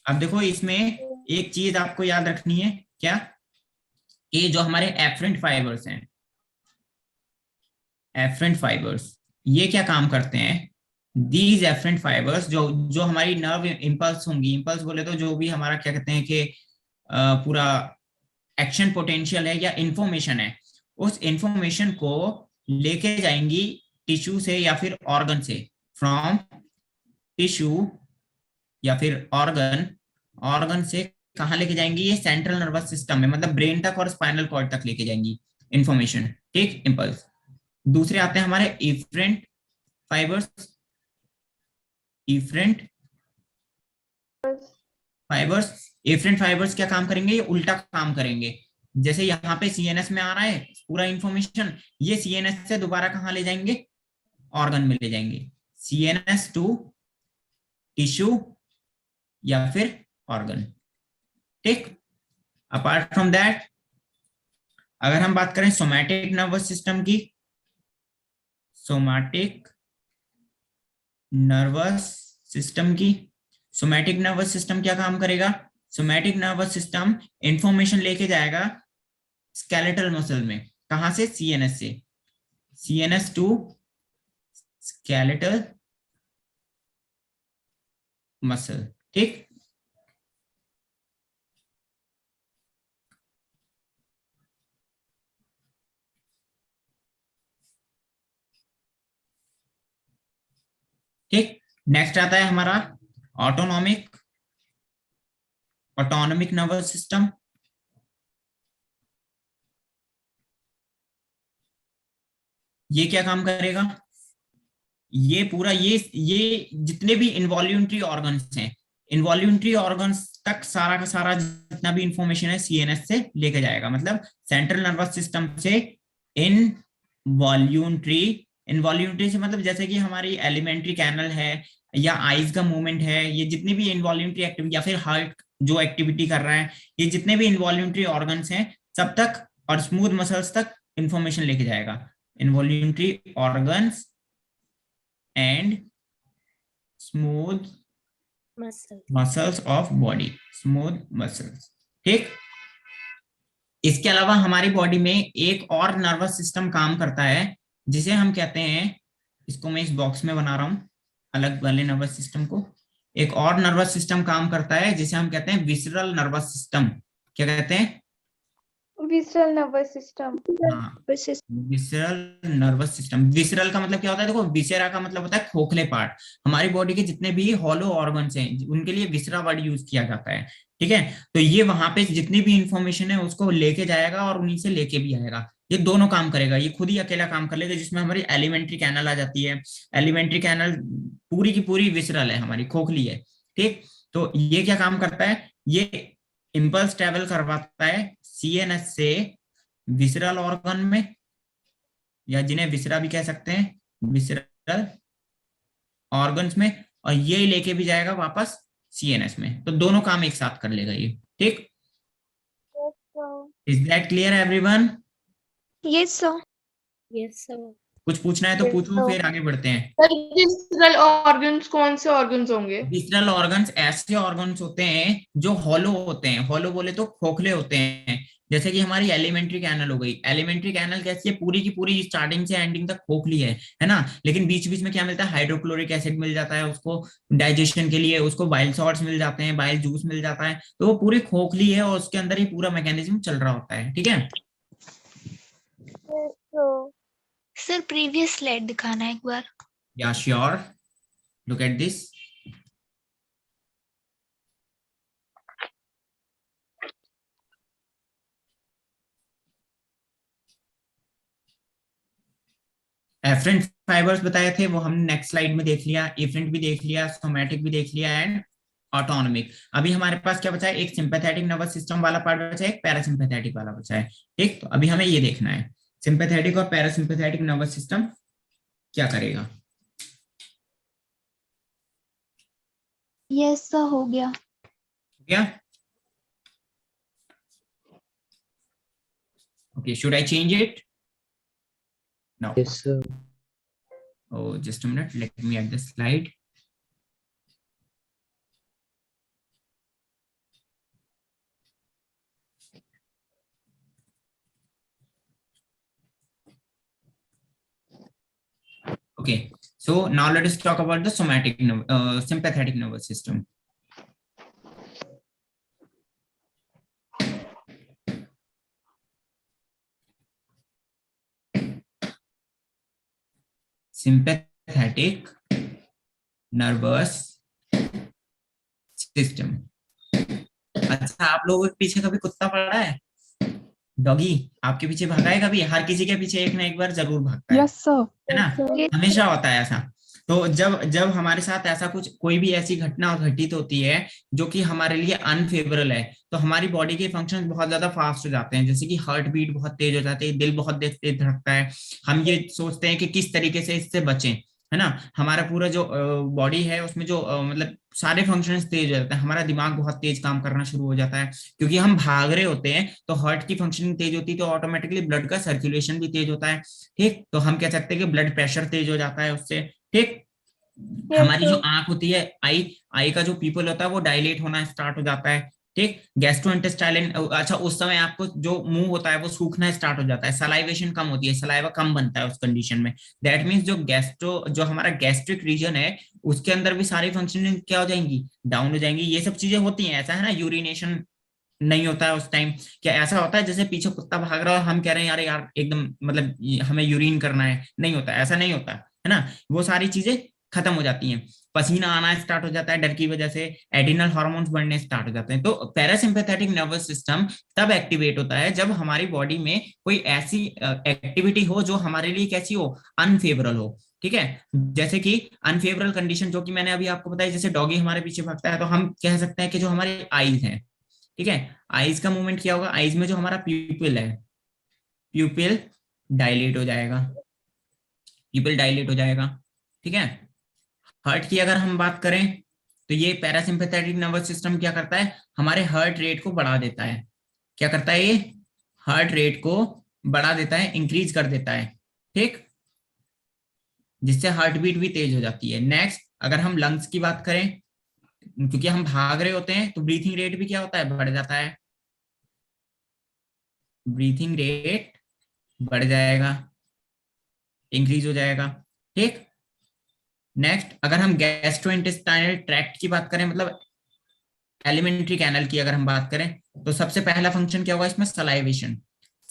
अब देखो इसमें एक चीज आपको याद रखनी है, क्या? ये जो हमारे एफरेंट फाइबर्स हैं, एफरेंट फाइबर्स ये क्या काम करते हैं? दीज एफरेंट फाइबर्स जो हमारी नर्व इंपल्स होंगी, इंपल्स बोले तो जो भी हमारा क्या कहते हैं कि पूरा एक्शन पोटेंशियल है या इंफॉर्मेशन है, उस इंफॉर्मेशन को लेके जाएंगी टिश्यू से या फिर ऑर्गन से, फ्रॉम टिश्यू या फिर ऑर्गन से कहाँ लेके जाएंगी? ये सेंट्रल नर्वस सिस्टम में, मतलब ब्रेन तक और स्पाइनल कॉर्ड तक लेके जाएंगी इंफॉर्मेशन। ठीक, इंपल्स। दूसरे आते हैं हमारे इफरेंट फाइबर्स। इफरेंट फाइबर्स क्या काम करेंगे? ये उल्टा काम करेंगे। जैसे यहाँ पे सीएनएस में आ रहा है पूरा इंफॉर्मेशन, ये सीएनएस से दोबारा कहाँ ले जाएंगे? ऑर्गन में ले जाएंगे, सीएनएस टू टिश्यू या फिर ऑर्गन। ठीक, अपार्ट फ्रॉम दैट अगर हम बात करें सोमैटिक नर्वस सिस्टम की, सोमैटिक नर्वस सिस्टम क्या काम करेगा? सोमैटिक नर्वस सिस्टम इंफॉर्मेशन लेके जाएगा स्केलेटल मसल में, कहां से? सीएनएस से, सीएनएस टू स्केलेटल मसल। ठीक, ठीक। नेक्स्ट आता है हमारा ऑटोनॉमिक नर्वस सिस्टम। ये क्या काम करेगा? ये पूरा ये जितने भी इनवॉल्यूंटरी ऑर्गन्स हैं, इनवॉल्यूंटरी ऑर्गन्स तक सारा का सारा जितना भी इंफॉर्मेशन है सीएनएस से लेके जाएगा। मतलब सेंट्रल नर्वस सिस्टम से इनवॉल्यूंटरी से मतलब जैसे कि हमारी एलिमेंट्री कैनल है या आईज का मूवमेंट है, ये जितनी भी इनवॉल्यूंटरी एक्टिविटी या फिर हार्ट जो एक्टिविटी कर रहा है, ये जितने भी इनवॉल्यूंटरी ऑर्गन्स हैं सब तक और स्मूथ मसल्स तक इंफॉर्मेशन लेके जाएगा। Involuntary organs and smooth muscles of body, smooth muscles. ठीक, इसके अलावा हमारी बॉडी में एक और नर्वस सिस्टम काम करता है जिसे हम कहते हैं, इसको मैं इस बॉक्स में बना रहा हूं अलग वाले नर्वस सिस्टम को। एक और नर्वस सिस्टम काम करता है जिसे हम कहते हैं विसरल नर्वस सिस्टम। क्या कहते हैं? Visceral nervous system. Visceral nervous system. Visceral का मतलब क्या होता है? देखो, विसेरा का मतलब होता है खोखले पार्ट। हमारी बॉडी के जितने भी हॉलो ऑर्गन्स हैं उनके लिए विसरा वर्ड यूज किया जाता है। ठीक है, तो ये वहां पे जितनी भी इंफॉर्मेशन है उसको लेके जाएगा और उन्हीं से लेके भी आएगा। ये दोनों काम करेगा, ये खुद ही अकेला काम कर लेगा, जिसमें हमारी एलिमेंट्री कैनल आ जाती है। एलिमेंट्री कैनल पूरी की पूरी विसरल है, हमारी खोखली है। ठीक, तो ये क्या काम करता है? ये इंपल्स ट्रेवल करवाता है सीएनएस से विसरल ऑर्गन में, या जिन्हें विसरा भी कह सकते हैं, विसरल ऑर्गन्स में, और ये लेके भी जाएगा वापस सीएनएस में। तो दोनों काम एक साथ कर लेगा ये। ठीक, is that clear everyone? Yes sir. Yes, sir. कुछ पूछना है तो पूछो, फिर आगे बढ़ते हैं। सर विसरल ऑर्गन्स कौन से ऑर्गन्स होंगे? विसरल ऑर्गन्स ऐसे ऑर्गन्स होते हैं जो हॉलो होते हैं, हॉलो बोले तो खोखले होते हैं। जैसे कि हमारी एलिमेंट्री कैनल हो गई। एलिमेंट्री कैनल कैसी है, पूरी की पूरी स्टार्टिंग से एंडिंग तक खोखली है ना, लेकिन बीच बीच में क्या मिलता है, हाइड्रोक्लोरिक एसिड मिल जाता है उसको डाइजेशन के लिए, उसको बाइल सॉल्ट्स मिल जाते हैं, बाइल जूस मिल जाता है, तो वो पूरी खोखली है और उसके अंदर ही पूरा मैकेनिज्म चल रहा होता है। ठीक है, सर प्रीवियस स्लाइड दिखाना है एक बार। या sure, look at this. Afferent fibres बताए थे वो हमने नेक्स्ट स्लाइड में देख लिया, एफरेंट भी देख लिया, सोमैटिक भी देख लिया, एंड ऑटोनॉमिक। अभी हमारे पास क्या बचा है, एक सिंपैथेटिक नर्वस सिस्टम वाला पार्ट बचा है, एक पैरासिम्पैथेटिक वाला बचा है। ठीक, तो अभी हमें ये देखना है सिंपैथेटिक और पैरासिम्पैथेटिक नर्वस सिस्टम क्या करेगा। यस सर, हो गया। क्या okay, should I change it? No. Yes, sir. Oh, just a minute. Let me add the slide. Okay. So now let us talk about the sympathetic nervous system. Sympathetic nervous system. अच्छा, आप लोगों के पीछे कभी कुत्ता पड़ा है? Doggy आपके पीछे भागा है कभी? हर किसी के पीछे एक ना एक बार जरूर भागता है। Yes sir. है ना, हमेशा होता है ऐसा। तो जब जब हमारे साथ ऐसा कुछ कोई भी ऐसी घटना घटित होती है जो कि हमारे लिए अनफेवरेबल है, तो हमारी बॉडी के फंक्शन बहुत ज्यादा फास्ट हो जाते हैं। जैसे कि हार्ट बीट बहुत तेज हो जाती है, दिल बहुत तेज धड़कता है। हम ये सोचते हैं कि किस तरीके से इससे बचें, है ना। हमारा पूरा जो बॉडी है उसमें जो मतलब सारे फंक्शंस तेज हो जाते हैं। हमारा दिमाग बहुत तेज काम करना शुरू हो जाता है, क्योंकि हम भाग रहे होते हैं। तो हार्ट की फंक्शनिंग तेज होती है, तो ऑटोमेटिकली ब्लड का सर्कुलेशन भी तेज होता है। ठीक, तो हम कह सकते हैं कि ब्लड प्रेशर तेज हो जाता है उससे। ठीक, हमारी जो आंख होती है, आई का जो पीपल होता है वो डायलेट होना स्टार्ट हो जाता है। ठीक, गैस्ट्रोइंटेस्टाइनल, अच्छा उस समय आपको जो मुंह होता है वो सूखना स्टार्ट हो जाता है, सलाइवेशन कम होती है, सलाइवा कम बनता है उस कंडीशन में। दैट मींस जो हमारा गैस्ट्रिक रीजन है उसके अंदर भी सारी फंक्शनिंग क्या हो जाएंगी, डाउन हो जाएंगी। ये सब चीजें होती हैं, ऐसा है ना। यूरिनेशन नहीं होता है उस टाइम। क्या ऐसा होता है जैसे पीछे कुत्ता भाग रहा है और हम कह रहे हैं यार यार एकदम मतलब हमें यूरिन करना है? नहीं होता, ऐसा नहीं होता है ना। वो सारी चीजें खत्म हो जाती हैं, पसीना आना स्टार्ट हो जाता है डर की वजह से, एडिनल हार्मोन्स बढ़ने स्टार्ट हो जाते हैं। तो पैरासिम्पैथेटिक नर्वस सिस्टम तब एक्टिवेट होता है जब हमारी बॉडी में कोई ऐसी एक्टिविटी हो जो हमारे लिए कैसी हो, अनफेवरेबल हो। ठीक है, जैसे कि अनफेवरेबल कंडीशन जो कि मैंने अभी आपको बताया, जैसे डॉगी हमारे पीछे भागता है तो हम कह सकते हैं कि जो हमारी आईज है, ठीक है, आईज का मूवमेंट क्या होगा, आईज में जो हमारा प्यूपिल है, प्यूपिल डायलेट हो जाएगा, प्यूपिल डायलेट हो जाएगा। ठीक है, हार्ट की अगर हम बात करें तो ये पैरासिम्पैथेटिक नर्वस सिस्टम क्या करता है, हमारे हार्ट रेट को बढ़ा देता है। क्या करता है ये, हार्ट रेट को बढ़ा देता है, इंक्रीज कर देता है। ठीक, जिससे हार्ट बीट भी तेज हो जाती है। नेक्स्ट, अगर हम लंग्स की बात करें, क्योंकि हम भाग रहे होते हैं तो ब्रीथिंग रेट भी क्या होता है, बढ़ जाता है। ब्रीथिंग रेट बढ़ जाएगा, इंक्रीज हो जाएगा। ठीक, नेक्स्ट, अगर हम गैस्ट्रोइंटेस्टाइनल ट्रैक्ट की बात करें, मतलब एलिमेंट्री कैनल की अगर हम बात करें, तो सबसे पहला फंक्शन क्या होगा इसमें, सलाइवेशन।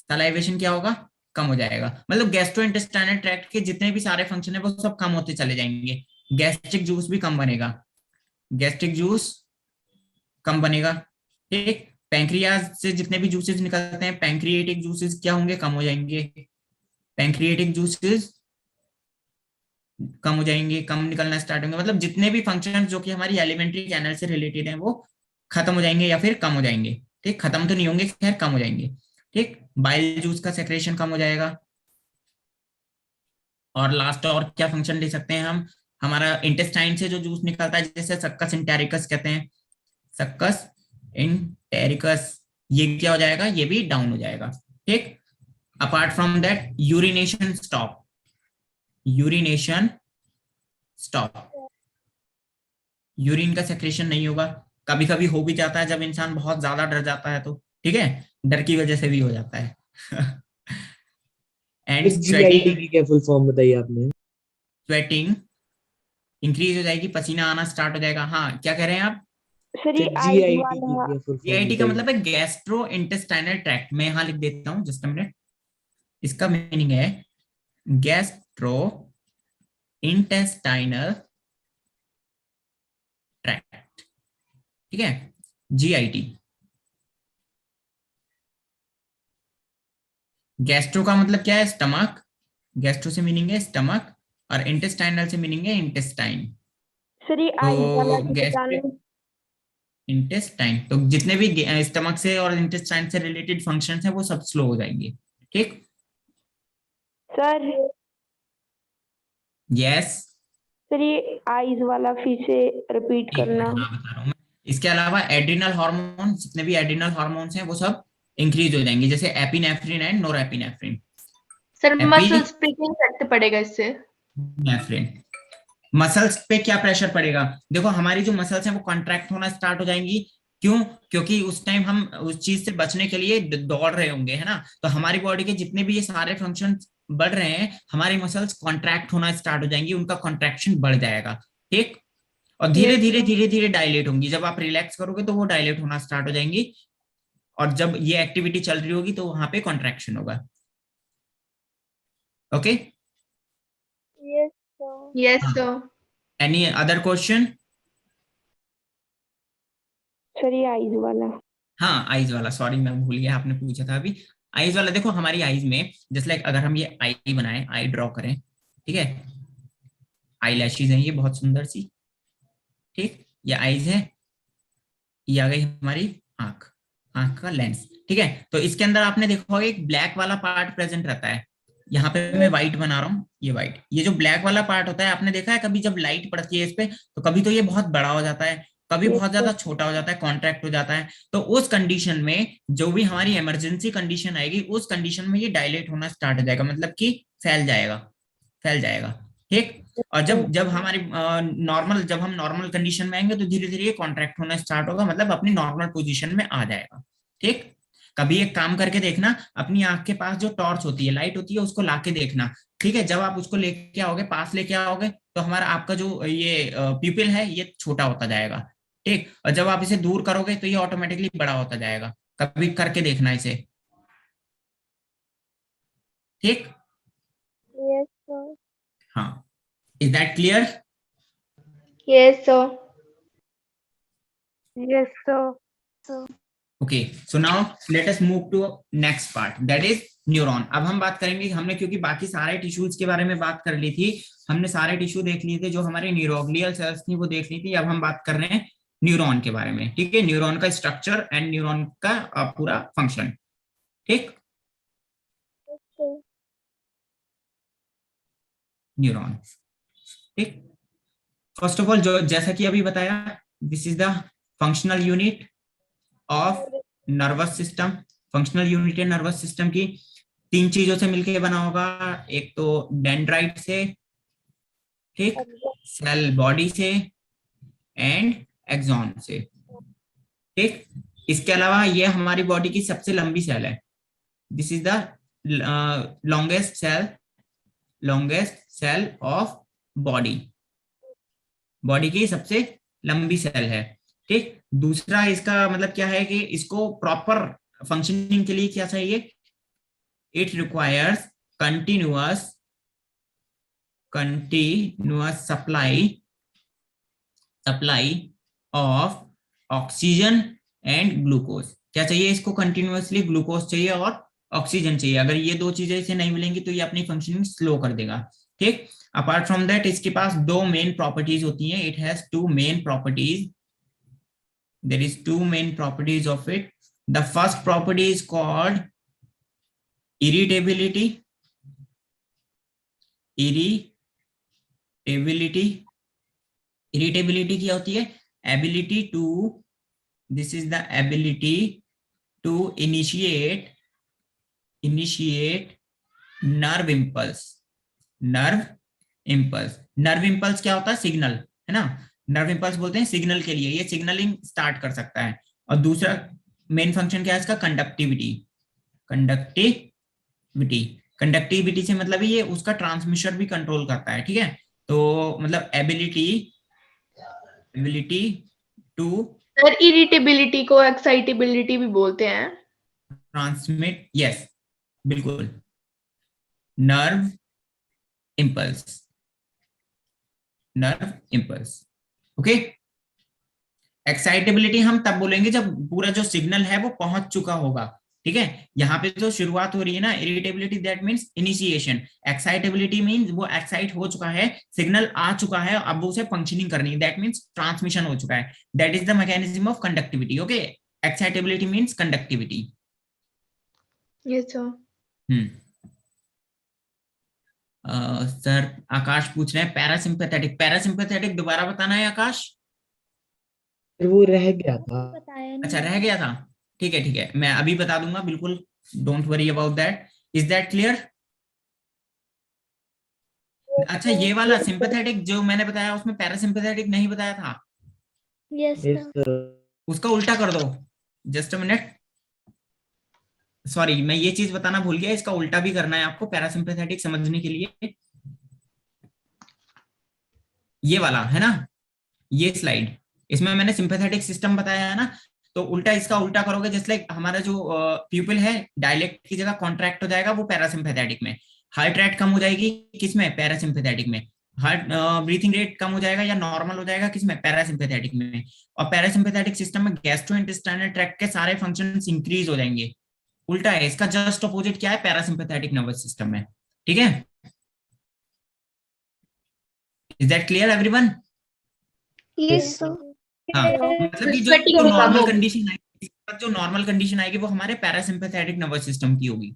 सलाइवेशन क्या होगा, कम हो जाएगा। मतलब गैस्ट्रोइंटेस्टाइनल ट्रैक्ट के जितने भी सारे फंक्शन है वो सब कम होते चले जाएंगे। गैस्ट्रिक जूस भी कम बनेगा, गैस्ट्रिक जूस कम बनेगा। ठीक, पैंक्रियाज से जितने भी जूसेस निकलते हैं, पैंक्रिएटिक जूसेस क्या होंगे, कम हो जाएंगे। पैंक्रिएटिक जूसेस कम हो जाएंगे, कम निकलना स्टार्ट होंगे। मतलब जितने भी फंक्शन जो कि हमारी एलिमेंट्री कैनल से रिलेटेड है वो खत्म हो जाएंगे या फिर कम हो जाएंगे। ठीक, खत्म तो नहीं होंगे, खैर कम हो जाएंगे। ठीक, बाइल जूस का सेक्रेशन कम हो जाएगा। और लास्ट और क्या फंक्शन ले सकते हैं हम, हमारा इंटेस्टाइन से जो जूस निकलता है जैसे सक्कस इंटेरिकस कहते हैं, सक्कस इंटेरिकस, ये क्या हो जाएगा, ये भी डाउन हो जाएगा। ठीक, apart from that urination stop, urination stop, urine का सेक्रेशन नहीं होगा। कभी कभी हो भी जाता है जब इंसान बहुत ज्यादा डर जाता है तो, ठीक है, डर की वजह से भी हो जाता है। एंड जीआईटी की क्या फुल फॉर्म बताई आपने? स्वेटिंग इंक्रीज हो जाएगी, पसीना आना स्टार्ट हो जाएगा। हाँ, क्या कह रहे हैं आप? सर ये आइज जीआईटी वाला की क्या फुल फॉर्म जीआईटी का बताइए? मतलब है गैस्ट्रो इंटेस्टाइनल ट्रैक्ट। मैं यहाँ लिख देता हूँ, जस्ट अ मिनट। इसका मीनिंग है गैस्ट्रो इंटेस्टाइनल ट्रैक्ट, ठीक है, जीआईटी। गैस्ट्रो का मतलब क्या है, स्टमक, गैस्ट्रो से मीनिंग है स्टमक, और इंटेस्टाइनल से मीनिंग है इंटेस्टाइन। सर ये आइज वाला तो की बताने। गैस्ट्रिक इंटेस्टाइन, तो जितने भी स्टमक से और इंटेस्टाइन से रिलेटेड फंक्शंस हैं वो सब स्लो हो जाएंगे। ठीक, सर यस, सर ये आइज वाला फिर से रिपीट एक मिनट, करना। हाँ बता रहा हूँ मैं। इसके अलावा एड्रिनल हार्मोन, जितने भी एड्रिनल हार्मोन्स हैं वो सब इंक्रीज हो जाएंगे, जैसे epinephrine and norepinephrine. Sir muscles पे क्या इफेक्ट पड़ेगा इससे? एपिनेफ्रिन, मसल्स पे क्या प्रेशर पड़ेगा, देखो हमारी जो मसल्स हैं वो कॉन्ट्रैक्ट होना स्टार्ट हो जाएंगी। क्यों? क्योंकि उस टाइम हम उस चीज से बचने के लिए दौड़ रहे होंगे, है ना, तो हमारी बॉडी के जितने भी ये सारे फंक्शन बढ़ रहे हैं, हमारी मसल्स कॉन्ट्रैक्ट होना स्टार्ट हो जाएंगी, उनका कॉन्ट्रैक्शन बढ़ जाएगा। ठीक, और धीरे धीरे धीरे धीरे डायलेट होंगी। जब आप रिलैक्स करोगे तो वो डायलेट होना स्टार्ट हो जाएंगी, और जब ये एक्टिविटी चल रही होगी तो वहां पे कॉन्ट्रैक्शन होगा। Okay, yes sir. Any other question? Sir ये आइज वाला। हाँ, आईज वाला, सॉरी मैं भूल गया, आपने पूछा था अभी। आईज वाला देखो, हमारी आईज में जस्ट लाइक अगर हम ये आई बनाए, आई ड्रॉ करें, ठीक है, आई लैशेज हैं ये बहुत सुंदर सी, ठीक, ये आईज है, ये आ गई हमारी आंख, आंख का लेंस, ठीक है। तो इसके अंदर आपने देखा होगा एक ब्लैक वाला पार्ट प्रेजेंट रहता है। यहाँ पे मैं व्हाइट बना रहा हूँ, ये व्हाइट, ये जो ब्लैक वाला पार्ट होता है, आपने देखा है कभी जब लाइट पड़ती है इस पे, तो कभी तो ये बहुत बड़ा हो जाता है, कभी बहुत ज्यादा छोटा हो जाता है, कॉन्ट्रैक्ट हो जाता है। तो उस कंडीशन में जो भी हमारी इमरजेंसी कंडीशन आएगी, उस कंडीशन में ये डायलेट होना स्टार्ट हो जाएगा, मतलब कि फैल जाएगा, फैल जाएगा। ठीक, और जब जब हमारी नॉर्मल, जब हम नॉर्मल कंडीशन में आएंगे तो धीरे धीरे ये कॉन्ट्रैक्ट होना स्टार्ट होगा, मतलब अपनी नॉर्मल पोजीशन में आ जाएगा। ठीक, कभी एक काम करके देखना, अपनी आंख के पास जो टॉर्च होती है, लाइट होती है, उसको लाके देखना। ठीक है, जब आप उसको लेके आओगे, पास लेके आओगे, तो हमारा आपका जो ये प्यूपिल है ये छोटा होता जाएगा। ठीक, और जब आप इसे दूर करोगे तो ये ऑटोमेटिकली बड़ा होता जाएगा। कभी करके देखना इसे। ठीक, हाँ, is that clear? Yes sir. Yes sir. Okay, so now let us move to next part, that is neuron. अब हम बात करेंगे, हमने क्योंकि बाकी सारे टिश्यूज के बारे में बात कर ली थी, हमने सारे टिश्यू देख लिए थे, जो हमारे न्यूरोग्लियल सेल्स थी वो देख ली थी। अब हम बात कर रहे हैं न्यूरॉन के बारे में। ठीक है, न्यूरॉन का स्ट्रक्चर एंड न्यूरॉन का पूरा फंक्शन। ठीक, न्यूरॉन, ठीक, फर्स्ट ऑफ ऑल जो जैसा कि अभी बताया, this is the functional unit of nervous system. Functional unit है नर्वस सिस्टम की, तीन चीजों से मिलकर बना होगा, एक तो डेंड्राइट से, ठीक, सेल बॉडी से, एंड एक्सॉन से। ठीक, इसके अलावा ये हमारी बॉडी की सबसे लंबी सेल है, this is the longest cell of body, body की सबसे लंबी सेल है। ठीक, दूसरा इसका मतलब क्या है कि इसको प्रॉपर फंक्शनिंग के लिए क्या चाहिए, it requires continuous supply of oxygen and glucose. क्या चाहिए इसको, कंटिन्यूअसली ग्लूकोज चाहिए और ऑक्सीजन चाहिए। अगर ये दो चीजें इसे नहीं मिलेंगी तो ये अपनी फंक्शनिंग स्लो कर देगा। ठीक, अपार्ट फ्रॉम दैट इसके पास दो मेन प्रॉपर्टीज होती हैं, it has two main properties, there is two main properties of it. The first property is called irritability, irritability, irritability क्या होती है? Ability to, this is the ability to initiate nerve impulse. Nerve impulse, nerve impulse क्या होता है? Signal, है ना। Nerve impulse बोलते हैं सिग्नल के लिए, ये सिग्नलिंग स्टार्ट कर सकता है। और दूसरा मेन फंक्शन क्या है इसका? कंडक्टिविटी। कंडक्टिविटी, कंडक्टिविटी से मतलब ये उसका ट्रांसमिशन भी कंट्रोल करता है, ठीक है। तो मतलब एबिलिटी टू सर इरिटेबिलिटी को एक्साइटेबिलिटी भी बोलते हैं। ट्रांसमिट, यस बिल्कुल, nerve impulse, nerve impulse, okay. Excitability हम तब बोलेंगे जब पूरा जो सिग्नल है वो पहुंच चुका होगा, ठीक है। यहाँ पे जो शुरुआत हो रही है ना, irritability that means initiation, excitability means वो एक्साइट हो चुका है, सिग्नल आ चुका है, अब वो उसे फंक्शनिंग करनी है, दैट मींस ट्रांसमिशन हो चुका है। That is the mechanism of conductivity, okay. Excitability means conductivity. Yes sir. Sir Akash पूछ रहे हैं पैरासिम्पैथेटिक, पैरासिम्पैथेटिक दोबारा बताना है आकाश। फिर वो रह गया था। अच्छा रह गया था, ठीक है ठीक है, मैं अभी बता दूंगा, बिल्कुल don't worry about that. Is that clear? अच्छा ये वाला सिंपैथेटिक जो मैंने बताया उसमें पैरासिम्पैथेटिक नहीं बताया था, यस Yes, sir. उसका उल्टा कर दो। जस्ट अ मिनट, सॉरी मैं ये चीज बताना भूल गया, इसका उल्टा भी करना है आपको पैरासिम्पैथेटिक समझने के लिए। ये वाला है ना, ये स्लाइड, इसमें मैंने सिंपैथेटिक सिस्टम बताया है ना, तो उल्टा इसका उल्टा करोगे, जस्ट लाइक हमारा जो प्यूपिल है डायलेक्ट की जगह कॉन्ट्रैक्ट हो जाएगा वो पैरासिम्पैथेटिक में, हार्ट रेट कम हो जाएगी किसमें? पैरासिम्पैथेटिक में। हार्ट ब्रीथिंग रेट कम हो जाएगा या नॉर्मल हो जाएगा किसमें? पैरासिम्पैथेटिक में। और पैरासिम्पैथेटिक सिस्टम में गैस्ट्रोइंटेस्टाइनल ट्रैक्ट के सारे फंक्शंस इंक्रीज हो जाएंगे। उल्टा है इसका, जस्ट अपोजिट क्या है? पैरासिम्पैथेटिक नर्वस सिस्टम में, ठीक है। Is that clear everyone? Yes sir. हाँ मतलब कि Sweating जो होगा नॉर्मल वो। कंडीशन आएगी, जो नॉर्मल कंडीशन आएगी वो हमारे पैरासिम्पैथेटिक नर्वस सिस्टम की होगी।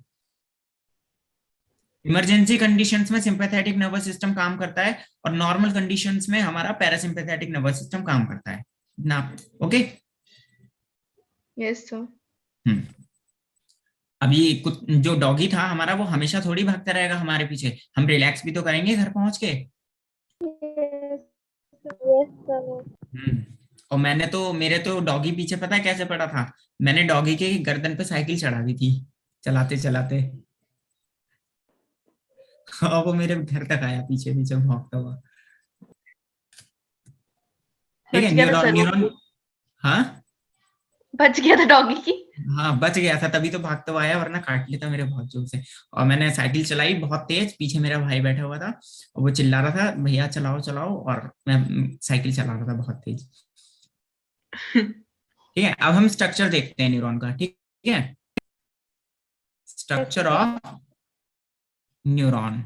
इमरजेंसी कंडीशंस में सिंपैथेटिक नर्वस सिस्टम काम करता है और नॉर्मल कंडीशंस में हमारा पैरासिम्पैथेटिक नर्वस सिस्टम काम करता है ना, ओके। Yes sir. अभी कुछ जो डॉगी था हमारा वो हमेशा थोड़ी भागता रहेगा हमारे पीछे, हम रिलैक्स भी तो करेंगे घर पहुंच के। और मैंने तो, मेरे तो डॉगी पीछे पता है कैसे पड़ा था, मैंने डॉगी के गर्दन पे साइकिल चढ़ा दी थी चलाते चलाते, और वो मेरे घर तक आया पीछे पीछे भागता हुआ, ठीक है। बच गया था न्यूरॉन सर वो। न्यूरॉन, हाँ बच गया था डॉगी की। हाँ बच गया था, तभी तो भागता हुआ आया, वरना काट लेता मेरे बहुत जोर से। और मैंने साइकिल चलाई बहुत तेज, पीछे मेरा भाई बैठा हुआ था और वो चिल्ला रहा था भैया चलाओ चलाओ, और मैं साइकिल चला रहा था बहुत तेज। ठीक है, अब हम स्ट्रक्चर देखते हैं न्यूरॉन का, ठीक है। Structure of neuron,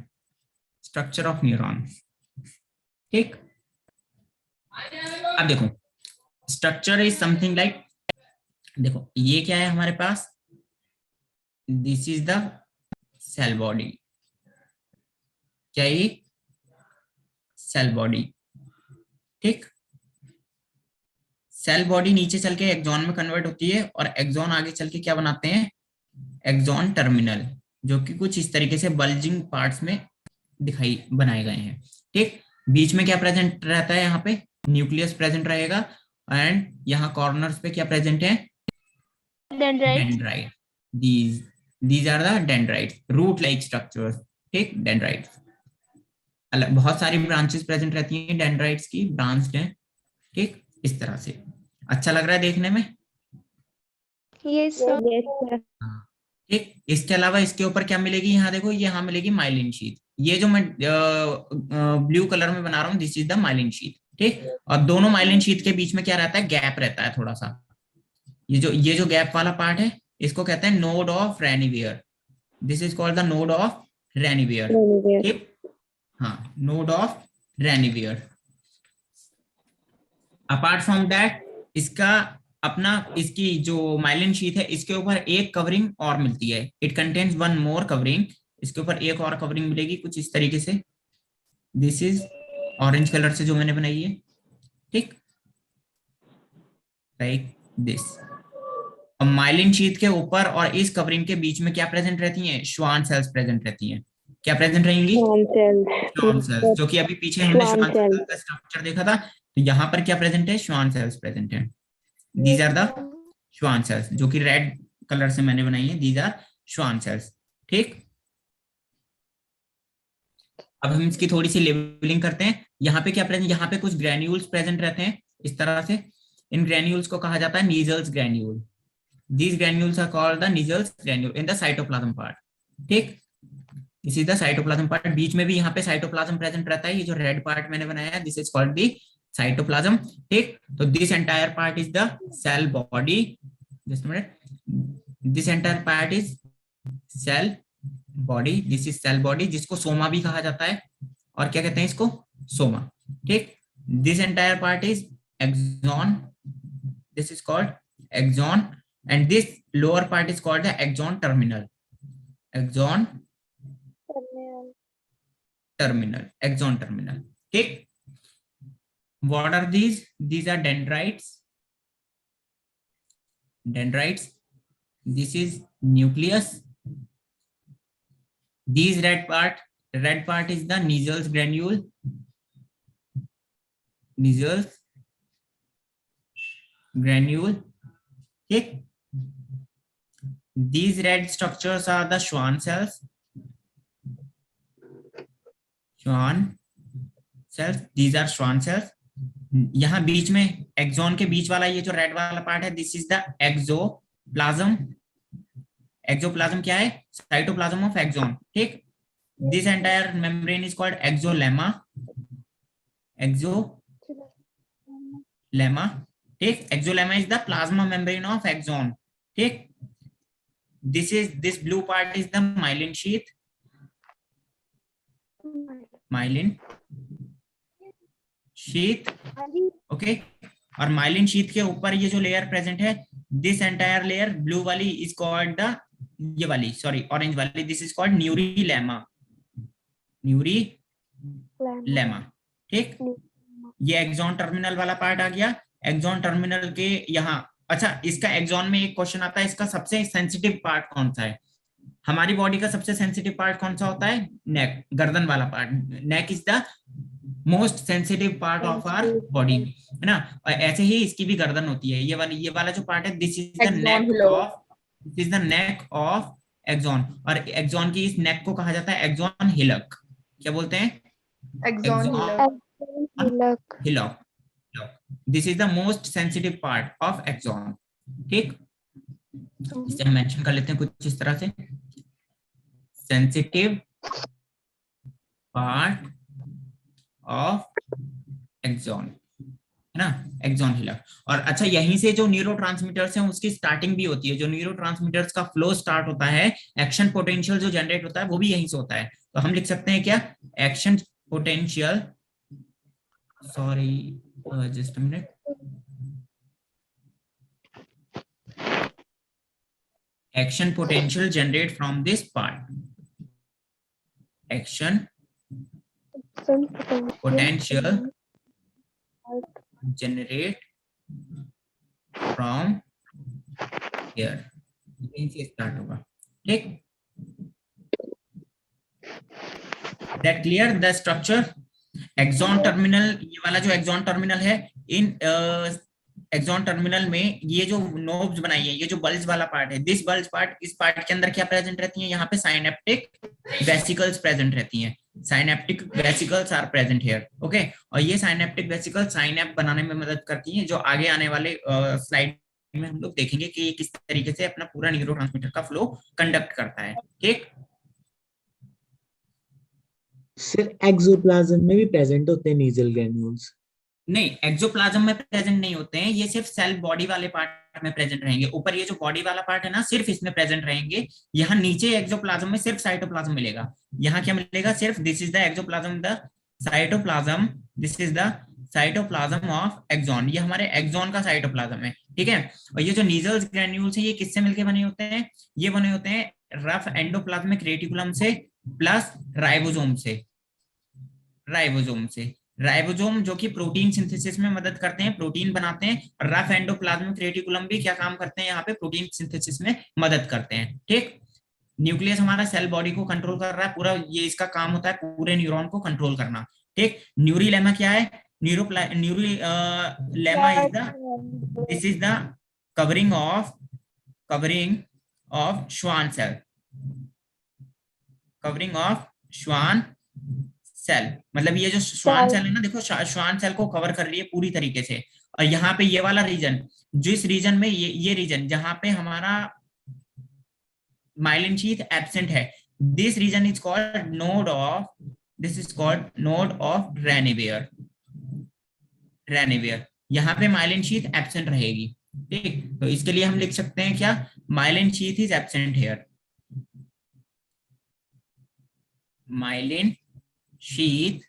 structure of neuron, ठीक। अब देखो स्ट्रक्चर इज समथिंग लाइक, देखो ये क्या है हमारे पास, this is the cell body, क्या ये? सेल बॉडी, ठीक। सेल बॉडी नीचे चल के एक्सॉन में कन्वर्ट होती है और एक्सॉन आगे चल के क्या बनाते हैं? एक्सॉन टर्मिनल, जो कि कुछ इस तरीके से बल्जिंग पार्ट्स में दिखाई बनाए गए हैं, ठीक। बीच में क्या प्रेजेंट रहता है? यहाँ पे न्यूक्लियस प्रेजेंट रहेगा, एंड यहाँ कॉर्नर्स पे क्या प्रेजेंट है? Dendrite, these are the dendrites, root like structures, ठीक। डेंड्राइट अलग, बहुत सारी ब्रांचेस प्रेजेंट रहती हैं डेंड्राइट्स की, ब्रांच्ड हैं, ठीक। इस तरह से अच्छा लग रहा है देखने में, यस सर। ठीक। इसके अलावा इसके ऊपर क्या मिलेगी? यहाँ देखो, यहाँ मिलेगी माइलिन शीथ, ये जो मैं ब्लू कलर में बना रहा हूँ this is the myelin sheath, ठीक। और दोनों माइलिन शीथ के बीच में क्या रहता है? गैप रहता है थोड़ा सा, ये जो गैप वाला पार्ट है इसको कहते हैं node of Ranvier, this is called the node of Ranvier, ठीक। हाँ, node of Ranvier. Apart from that इसका अपना, इसकी जो माइलिन शीथ है इसके ऊपर एक कवरिंग और मिलती है, it contains one more covering, इसके ऊपर एक और कवरिंग मिलेगी कुछ इस तरीके से, दिस इज ऑरेंज कलर से जो मैंने बनाई है, ठीक, लाइक दिस। अब माइलिन शीट के ऊपर और इस कवरिंग के बीच में क्या प्रेजेंट रहती हैं? श्वान सेल्स प्रेजेंट रहती हैं। क्या प्रेजेंट रहेंगी? Schwann cells. श्वान सेल्स, जो कि अभी पीछे हमने Schwann श्वान सेल्स cells. का स्ट्रक्चर देखा था। तो यहाँ पर क्या प्रेजेंट है? श्वान सेल्स प्रेजेंट है। These are the Schwann cells, जो कि रेड कलर से मैंने बनाई है। दीज आर श्वान सेल्स, ठीक। अब हम इसकी थोड़ी सी लेबलिंग करते हैं। यहाँ पे क्या प्रेजेंट? यहाँ पे कुछ ग्रेन्यूल्स प्रेजेंट रहते हैं इस तरह से। इन ग्रेन्यूल्स को कहा जाता है नीजल्स granule. These granules are called the Nizel's granule in the cytoplasm part, ठीक। This is the cytoplasm part। बीच में भी यहाँ पे cytoplasm present रहता है। ये जो red part मैंने बनाया है, this is called the cytoplasm, ठीक। तो this entire part is the cell body। Just a minute। This entire part is cell body। This is cell body, जिसको सोमा भी कहा जाता है। और क्या कहते हैं इसको? सोमा, ठीक। This entire part is axon। This is called axon। And this lower part is called the axon terminal। axon terminal, ठीक। What are these? These are dendrites। This is nucleus। These red part is the Nizel's granule। ठीक। These red structures are the Schwann cells। These are Schwann cells। यहाँ बीच में axon के बीच वाला ये जो red वाला part है, this is the axoplasm. Axoplasm क्या है? साइटोप्लाज्म ऑफ एक्सॉन, ठीक। This entire membrane is called axolemma. ठीक। Axolemma is the plasma membrane of axon, ठीक। This blue part is the myelin sheath। Okay. और myelin sheath के ऊपर ये जो लेयर प्रेजेंट है, दिस एंटायर लेयर ब्लू वाली इज कॉल्ड द, ये वाली सॉरी ऑरेंज वाली, दिस इज कॉल्ड न्यूरीलेमा। ठीक। ये एक्सॉन टर्मिनल वाला पार्ट आ गया। एक्सॉन टर्मिनल के यहाँ, अच्छा, इसका एक्सॉन में एक क्वेश्चन आता है, इसका सबसे सेंसिटिव पार्ट कौन सा है? हमारी बॉडी का सबसे सेंसिटिव पार्ट कौन सा होता है? नेक, गर्दन वाला part. Neck is the most sensitive part of our body, है ना। और ऐसे ही इसकी भी गर्दन होती है। ये वाला जो पार्ट है, this is the neck of axon. और एक्सॉन की इस नेक को कहा जाता है एक्सॉन हिलक। क्या बोलते हैं? Hillock. This is the most sensitive part of axon, ठीक। इसे हम मेंशन कर लेते हैं कुछ इस तरह से, सेंसिटिव पार्ट ऑफ एक्सॉन, है ना, एक्सॉन हिलक। और अच्छा, यहीं से जो न्यूरोट्रांसमीटर्स हैं उसकी स्टार्टिंग भी होती है। जो न्यूरोट्रांसमीटर्स का फ्लो स्टार्ट होता है, एक्शन पोटेंशियल जो जनरेट होता है, वो भी यहीं से होता है। तो हम लिख सकते हैं क्या? Action potential, sorry just a minute, action potential generate from this part। action potential generate from here, यहीं से स्टार्ट होगा, ठीक। that clear the structure। Axon terminal, ये वाला जो एक्सॉन टर्मिनल है, इन एक्सॉन टर्मिनल में ये जो नोब्स बनाई है, ये जो बल्ज वाला पार्ट है, दिस बल्ज पार्ट, इस पार्ट के अंदर क्या प्रेजेंट रहती है? यहाँ पे साइनेप्टिक वेसिकल्स प्रेजेंट रहती हैं। Synaptic vesicles are present here, okay. और ये साइनेप्टिक वेसिकल साइनेप बनाने में मदद करती हैं, जो आगे आने वाले स्लाइड में हम लोग देखेंगे कि ये किस तरीके से अपना पूरा न्यूरोट्रांसमीटर का फ्लो कंडक्ट करता है, ठीक। सिर्फ एक्सोप्लाज्म में भी प्रेजेंट होते हैं नीजल ग्रेन्यूल्स? नहीं, एक्सोप्लाज्म में प्रेजेंट नहीं होते हैं, ये सिर्फ सेल बॉडी वाले पार्ट में प्रेजेंट रहेंगे। ऊपर ये जो बॉडी वाला पार्ट है ना, सिर्फ इसमें प्रेजेंट रहेंगे। यहाँ नीचे एक्सोप्लाज्म में सिर्फ साइटोप्लाज्म मिलेगा। यहाँ क्या मिलेगा? सिर्फ this is the axoplasm, the cytoplasm, this is the cytoplasm of axon. ये हमारे एक्सॉन का साइटोप्लाज्म है, ठीक है। और ये जो नीजल्स ग्रेन्यूल्स है, ये किससे मिलकर बने होते हैं? ये बने होते हैं रफ एंडोप्लाज्मिक रेटिकुलम से प्लस राइबोसोम से, राइबोसोम से। राइबोसोम जो कि प्रोटीन सिंथेसिस में मदद करते हैं, प्रोटीन बनाते हैं, और रफ एंडोप्लाज्मिक रेटिकुलम भी क्या काम करते हैं यहाँ पे, प्रोटीन सिंथेसिस में मदद करते हैं। ठीक, न्यूक्लियस हमारा सेल बॉडी को कंट्रोल कर रहा है पूरा, ये इसका काम होता है पूरे न्यूरॉन को कंट्रोल करना। ठीक, न्यूरी लेमा क्या है, neurilemma is the, this is the covering of Schwann cell, covering of Schwann cell, मतलब ये जो श्वान सेल है ना, देखो श्वान सेल को कवर कर रही है पूरी तरीके से। और यहाँ पे ये वाला रीजन, जिस रीजन में ये रीजन जहां पे हमारा माइलिन शीथ एब्सेंट है, this region is called node of, this is called node of Ranvier. Ranvier, यहाँ पे माइलिन शीथ एब्सेंट रहेगी। ठीक, तो इसके लिए हम लिख सकते हैं क्या, myelin sheath is absent here, myelin sheath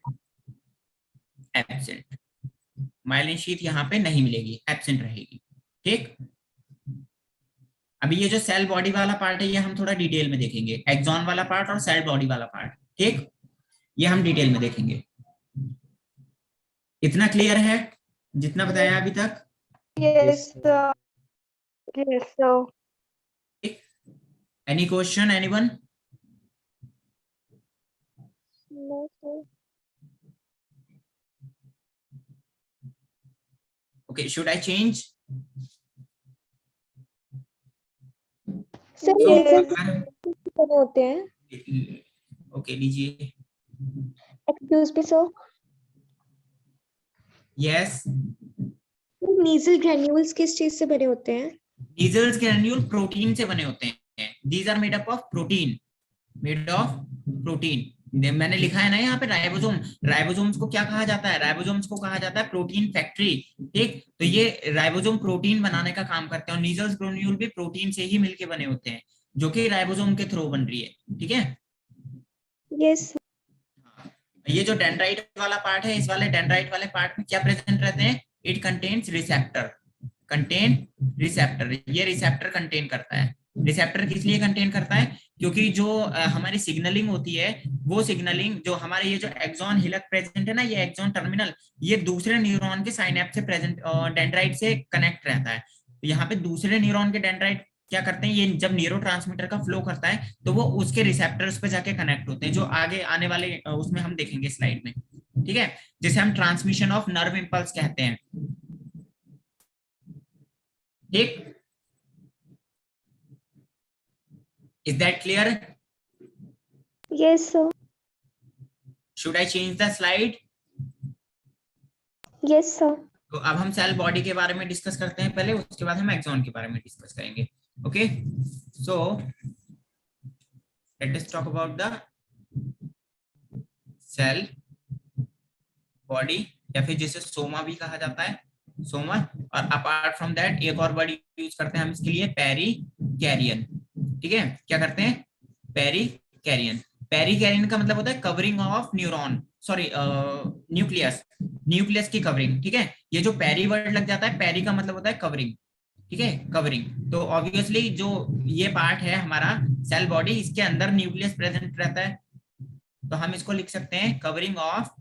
absent, myelin sheath यहाँ पे नहीं मिलेगी, एब्सेंट रहेगी। ठीक, अभी ये जो सेल बॉडी वाला पार्ट है ये हम थोड़ा डिटेल में देखेंगे, एक्सॉन वाला पार्ट और सेल बॉडी वाला पार्ट। ठीक, ये हम डिटेल में देखेंगे। इतना क्लियर है जितना बताया अभी तक? Yes, sir. Yes, sir. Any question, anyone? No, sir. Okay, should I change? Sir, So, yes. अगर होते हैं. ओके लीजिए। Excuse me, sir. Yes, Nasal granules किस चीज से बने होते हैं? नीजल्स ग्रैन्यूल प्रोटीन से बने होते हैं। These are made up of protein, made of protein. मैंने लिखा है ना यहाँ पे राइबोसोम, राइबोसोम्स को क्या कहा जाता है, राइबोसोम्स को कहा जाता है प्रोटीन फैक्ट्री। ठीक, तो ये राइबोसोम प्रोटीन बनाने का काम करते हैं, और नीजल्स ग्रैन्यूल भी प्रोटीन से ही मिलके बने होते हैं, जो कि राइबोसोम के थ्रू बन रही है। ठीक है, Yes. ये जो डेंड्राइट वाला पार्ट है, इस वाले डेंड्राइट वाले पार्ट में क्या प्रेजेंट रहते हैं, it contains receptor, contain receptor, ये रिसेप्टर कंटेन करता है। रिसेप्टर किस लिए कंटेन करता है, क्योंकि जो हमारी सिग्नलिंग होती है, वो सिग्नलिंग जो हमारे ये जो एक्सॉन हिलक प्रेजेंट है ना, ये एक्सॉन टर्मिनल, ये दूसरे न्यूरॉन के साइनेप्स से प्रेजेंट डेंड्राइट से कनेक्ट रहता है। तो यहाँ पे दूसरे न्यूरॉन के डेंड्राइट क्या करते हैं, ये जब न्यूरोट्रांसमीटर का फ्लो करता है तो वो उसके रिसेप्टर्स पे जाके कनेक्ट होते हैं, जो आगे आने वाले उसमें हम देखेंगे स्लाइड में। ठीक है, जिसे हम ट्रांसमिशन ऑफ नर्व इंपल्स कहते हैं। ठीक, is that clear? Yes, sir. Should I change the slide? Yes, sir. तो अब हम सेल बॉडी के बारे में डिस्कस करते हैं पहले, उसके बाद हम एक्सॉन के बारे में डिस्कस करेंगे। Okay, so let us talk about the cell body, या फिर जिसे सोमा भी कहा जाता है, सोमा। और अपार्ट फ्रॉम दैट एक और वर्ड यूज करते हैं हम इसके लिए, पेरिकैरियन। ठीक है, क्या करते हैं, पेरिकैरियन। पेरिकैरियन का मतलब होता है covering of neuron, sorry nucleus, nucleus की कवरिंग। ठीक है, ये जो पेरी वर्ड लग जाता है, पेरी का मतलब होता है कवरिंग। ठीक है, कवरिंग। तो ऑब्वियसली जो ये पार्ट है हमारा सेल बॉडी, इसके अंदर न्यूक्लियस प्रेजेंट रहता है, तो हम इसको लिख सकते हैं कवरिंग ऑफ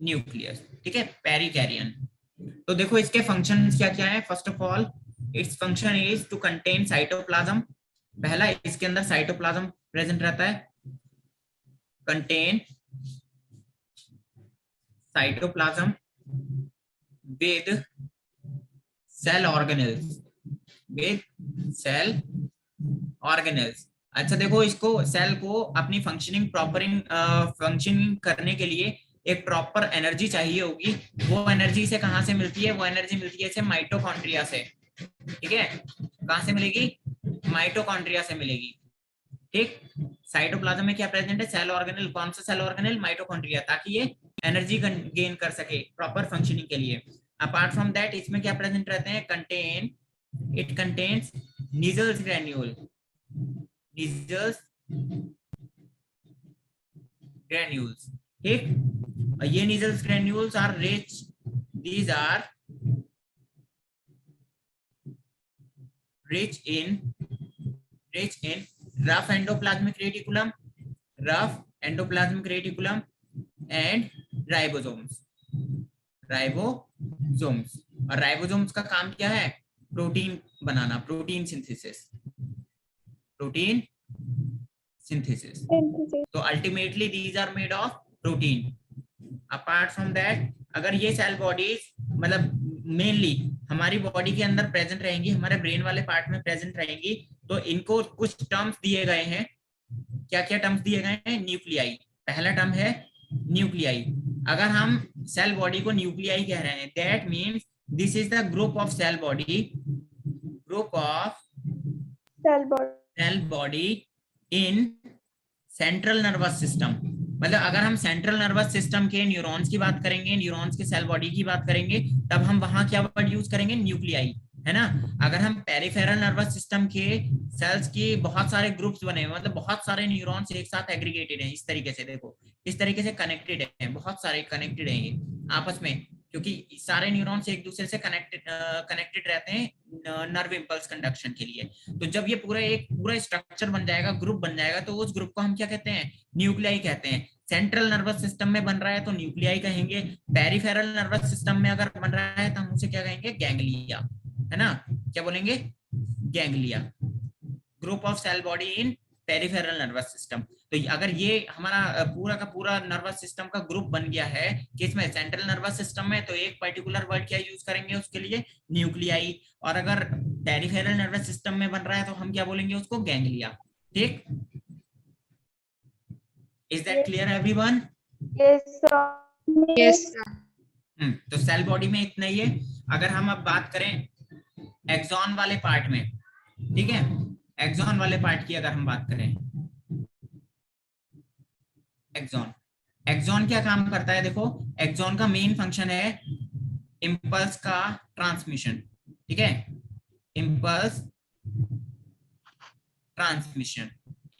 न्यूक्लियस। ठीक है, पेरिकैरियन। तो देखो इसके फंक्शंस क्या क्या है। First of all its function is to contain cytoplasm. पहला, इसके अंदर साइटोप्लाज्म प्रेजेंट रहता है, contain cytoplasm with cell organelles, with cell organelles. अच्छा देखो, इसको सेल को अपनी फंक्शनिंग करने के लिए एक प्रॉपर एनर्जी चाहिए होगी। वो एनर्जी से कहां से मिलती है, वो एनर्जी मिलती है इसे माइटोकॉन्ड्रिया से। ठीक है, कहां से मिलेगी, माइटोकॉन्ड्रिया से मिलेगी। ठीक, साइटोप्लाज्म में क्या प्रेजेंट है, सेल ऑर्गेनेल। कौन सा सेल ऑर्गेनेल, माइटोकॉन्ड्रिया, ताकि ये एनर्जी गेन कर सके प्रॉपर फंक्शनिंग के लिए। अपार्ट फ्रॉम दैट इसमें क्या प्रेजेंट रहते हैं, contain, it contains Nissl's granule, Nissl's granules. ठीक, ये Nissl's granules are rich, these are rich in rough endoplasmic reticulum, rough endoplasmic reticulum and ribosomes. Ribosomes, और राइबोसोम्स का काम क्या है? प्रोटीन बनाना, प्रोटीन सिंथेसिस, प्रोटीन सिंथेसिस। तो ultimately these are made of protein. Apart from that, अगर ये cell bodies मतलब मेनली हमारी बॉडी के अंदर प्रेजेंट रहेंगी, हमारे ब्रेन वाले पार्ट में प्रेजेंट रहेंगी, तो इनको कुछ टर्म्स दिए गए हैं। क्या क्या टर्म्स दिए गए हैं? न्यूक्लियाई। पहला टर्म है न्यूक्लियाई। अगर हम सेल बॉडी को न्यूक्लियाई कह रहे हैं, that means this is the group of cell body, group of cell body in central nervous system. मतलब अगर हम सेंट्रल नर्वस सिस्टम के न्यूरॉन्स की बात करेंगे, न्यूरॉन्स के सेल बॉडी की बात करेंगे, तब हम वहां क्या वर्ड यूज करेंगे? न्यूक्लियाई, है ना। अगर हम पेरिफेरल नर्वस सिस्टम के सेल्स की बहुत सारे ग्रुप्स बने हुए, मतलब बहुत सारे न्यूरॉन्स एक साथ एग्रीगेटेड हैं, इस तरीके से देखो, इस तरीके से कनेक्टेड हैं, बहुत सारे कनेक्टेड हैं ये आपस में, क्योंकि सारे न्यूरॉन्स एक दूसरे से कनेक्टेड रहते हैं नर्व इंपल्स कंडक्शन के लिए। तो जब ये पूरा स्ट्रक्चर बन जाएगा, ग्रुप बन जाएगा, तो उस ग्रुप को हम क्या कहते हैं? न्यूक्लियाई कहते हैं। सेंट्रल नर्वस सिस्टम में बन रहा है तो न्यूक्लियाई कहेंगे, पेरिफेरल नर्वस सिस्टम में अगर बन रहा है तो हम उसे क्या कहेंगे? गैंग्लिया, है ना। क्या बोलेंगे? Ganglia, group of cell body in peripheral nervous system. तो अगर ये हमारा पूरा का पूरा नर्वस सिस्टम का ग्रुप बन गया है किसमें? सेंट्रल नर्वस सिस्टम में, तो एक पर्टिकुलर वर्ड क्या यूज करेंगे उसके लिए? न्यूक्लियाई। और अगर पेरिफेरल नर्वस सिस्टम में बन रहा है तो हम क्या बोलेंगे उसको? गैंग्लिया। ठीक, is that clear everyone? Yes, sir. तो सेल बॉडी में इतना ही है। अगर हम अब बात करें एक्सॉन वाले पार्ट में, ठीक है, एक्सॉन वाले पार्ट की अगर हम बात करें, एक्सॉन, एक्सॉन क्या काम करता है? देखो, एक्सॉन का मेन फंक्शन है इंपल्स का ट्रांसमिशन, ठीक है, इंपल्स ट्रांसमिशन।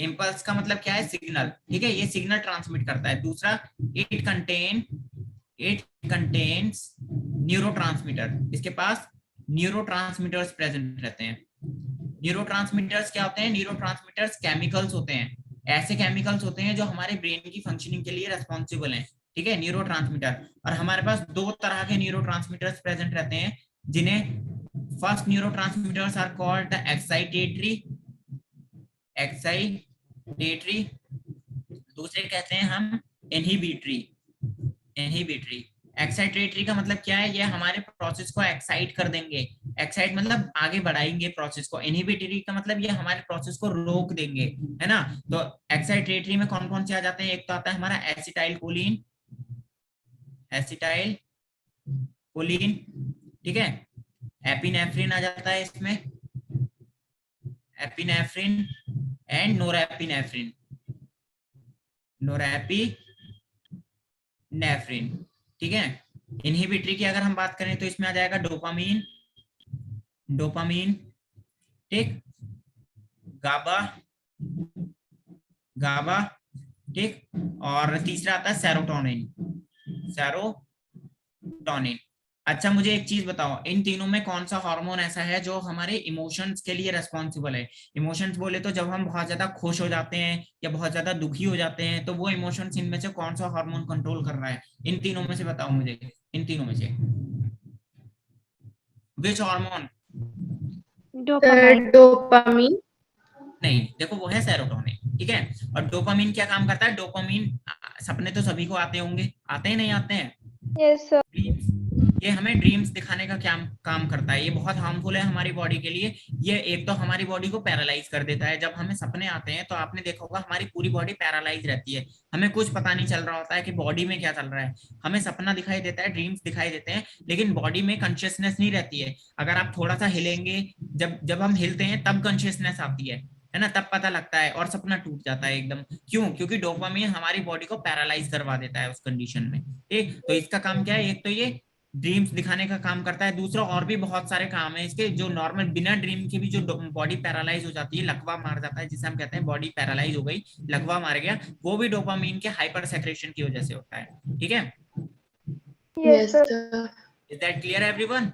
इंपल्स का मतलब क्या है? सिग्नल, ठीक है, ये सिग्नल ट्रांसमिट करता है। दूसरा, इट कंटेन्स न्यूरोट्रांसमीटर, इसके पास न्यूरोट्रांसमीटर्स प्रेजेंट रहते हैं। न्यूरोट्रांसमीटर्स क्या होते हैं? न्यूरोट्रांसमीटर्स केमिकल्स होते हैं, ऐसे केमिकल्स होते हैं जो हमारे ब्रेन की फंक्शनिंग के लिए रेस्पॉन्सिबल हैं, ठीक है, न्यूरोट्रांसमीटर। और हमारे पास दो तरह के न्यूरोट्रांसमीटर्स प्रेजेंट रहते हैं, जिन्हें first neurotransmitters are called the excitatory, दूसरे कहते हैं हम इनहिबिटरी। एक्साइटेटरी का मतलब क्या है? ये हमारे प्रोसेस को एक्साइट कर देंगे, एक्साइट मतलब आगे बढ़ाएंगे प्रोसेस को। इनहिबिटरी का मतलब ये हमारे प्रोसेस को रोक देंगे, है ना। तो एक्साइटेटरी में कौन कौन से आ जाते हैं? एक तो आता है हमारा एसिटाइल कोलिन, ठीक है, एपिनेफ्रिन आ जाता है इसमें, एपिनेफ्रिन एंड नोरेपिनेफ्रिन, ठीक है। इनहिबिटरी की अगर हम बात करें तो इसमें आ जाएगा डोपामीन, ठीक, गाबा, ठीक, और तीसरा आता है सेरोटोनिन। अच्छा, मुझे एक चीज बताओ, इन तीनों में कौन सा हार्मोन ऐसा है जो हमारे इमोशंस के लिए रेस्पॉन्सिबल है? इमोशंस बोले तो जब हम बहुत ज्यादा खुश हो जाते हैं या बहुत ज्यादा दुखी हो जाते हैं, तो वो इमोशंस इनमें से कौन सा हार्मोन कंट्रोल कर रहा है? इन तीनों में से बताओ मुझे, इन तीनों में से विच हार्मोन? डोपामीन। नहीं, देखो वो है सेरोटोनिन, ठीक है। और डोपामीन क्या काम करता है? डोपामीन, सपने तो सभी को आते होंगे, आते हैं नहीं आते हैं? Yes sir. ये हमें ड्रीम्स दिखाने का क्या काम करता है? ये बहुत हार्मफुल है हमारी बॉडी के लिए। ये एक तो हमारी बॉडी को पैरालाइज कर देता है। जब हमें सपने आते हैं तो आपने देखा होगा हमारी पूरी बॉडी पैरालाइज रहती है, हमें कुछ पता नहीं चल रहा होता है कि बॉडी में क्या चल रहा है। हमें सपना दिखाई देता है, ड्रीम्स दिखाई देते हैं, लेकिन बॉडी में कॉन्शियसनेस नहीं रहती है। अगर आप थोड़ा सा हिलेंगे, जब हम हिलते हैं तब कॉन्शियसनेस आती है ना, तब पता लगता है, और सपना टूट जाता है एकदम। क्यों? क्योंकि डोपामीन हमारी बॉडी को पैरालाइज करवा देता है उस कंडीशन में, ठीक। तो इसका काम क्या है? एक तो ये ड्रीम्स दिखाने का काम करता है, दूसरा और भी बहुत सारे काम है इसके, जो नॉर्मल बिना ड्रीम के भी जो बॉडी पैरालाइज हो जाती है, लकवा मार जाता है जिसे हम कहते हैं बॉडी पैरालाइज हो गई, लकवा मार गया, वो भी डोपामीन के हाइपर सेक्रेशन की वजह से होता है, ठीक है। Yes sir. Is that clear everyone?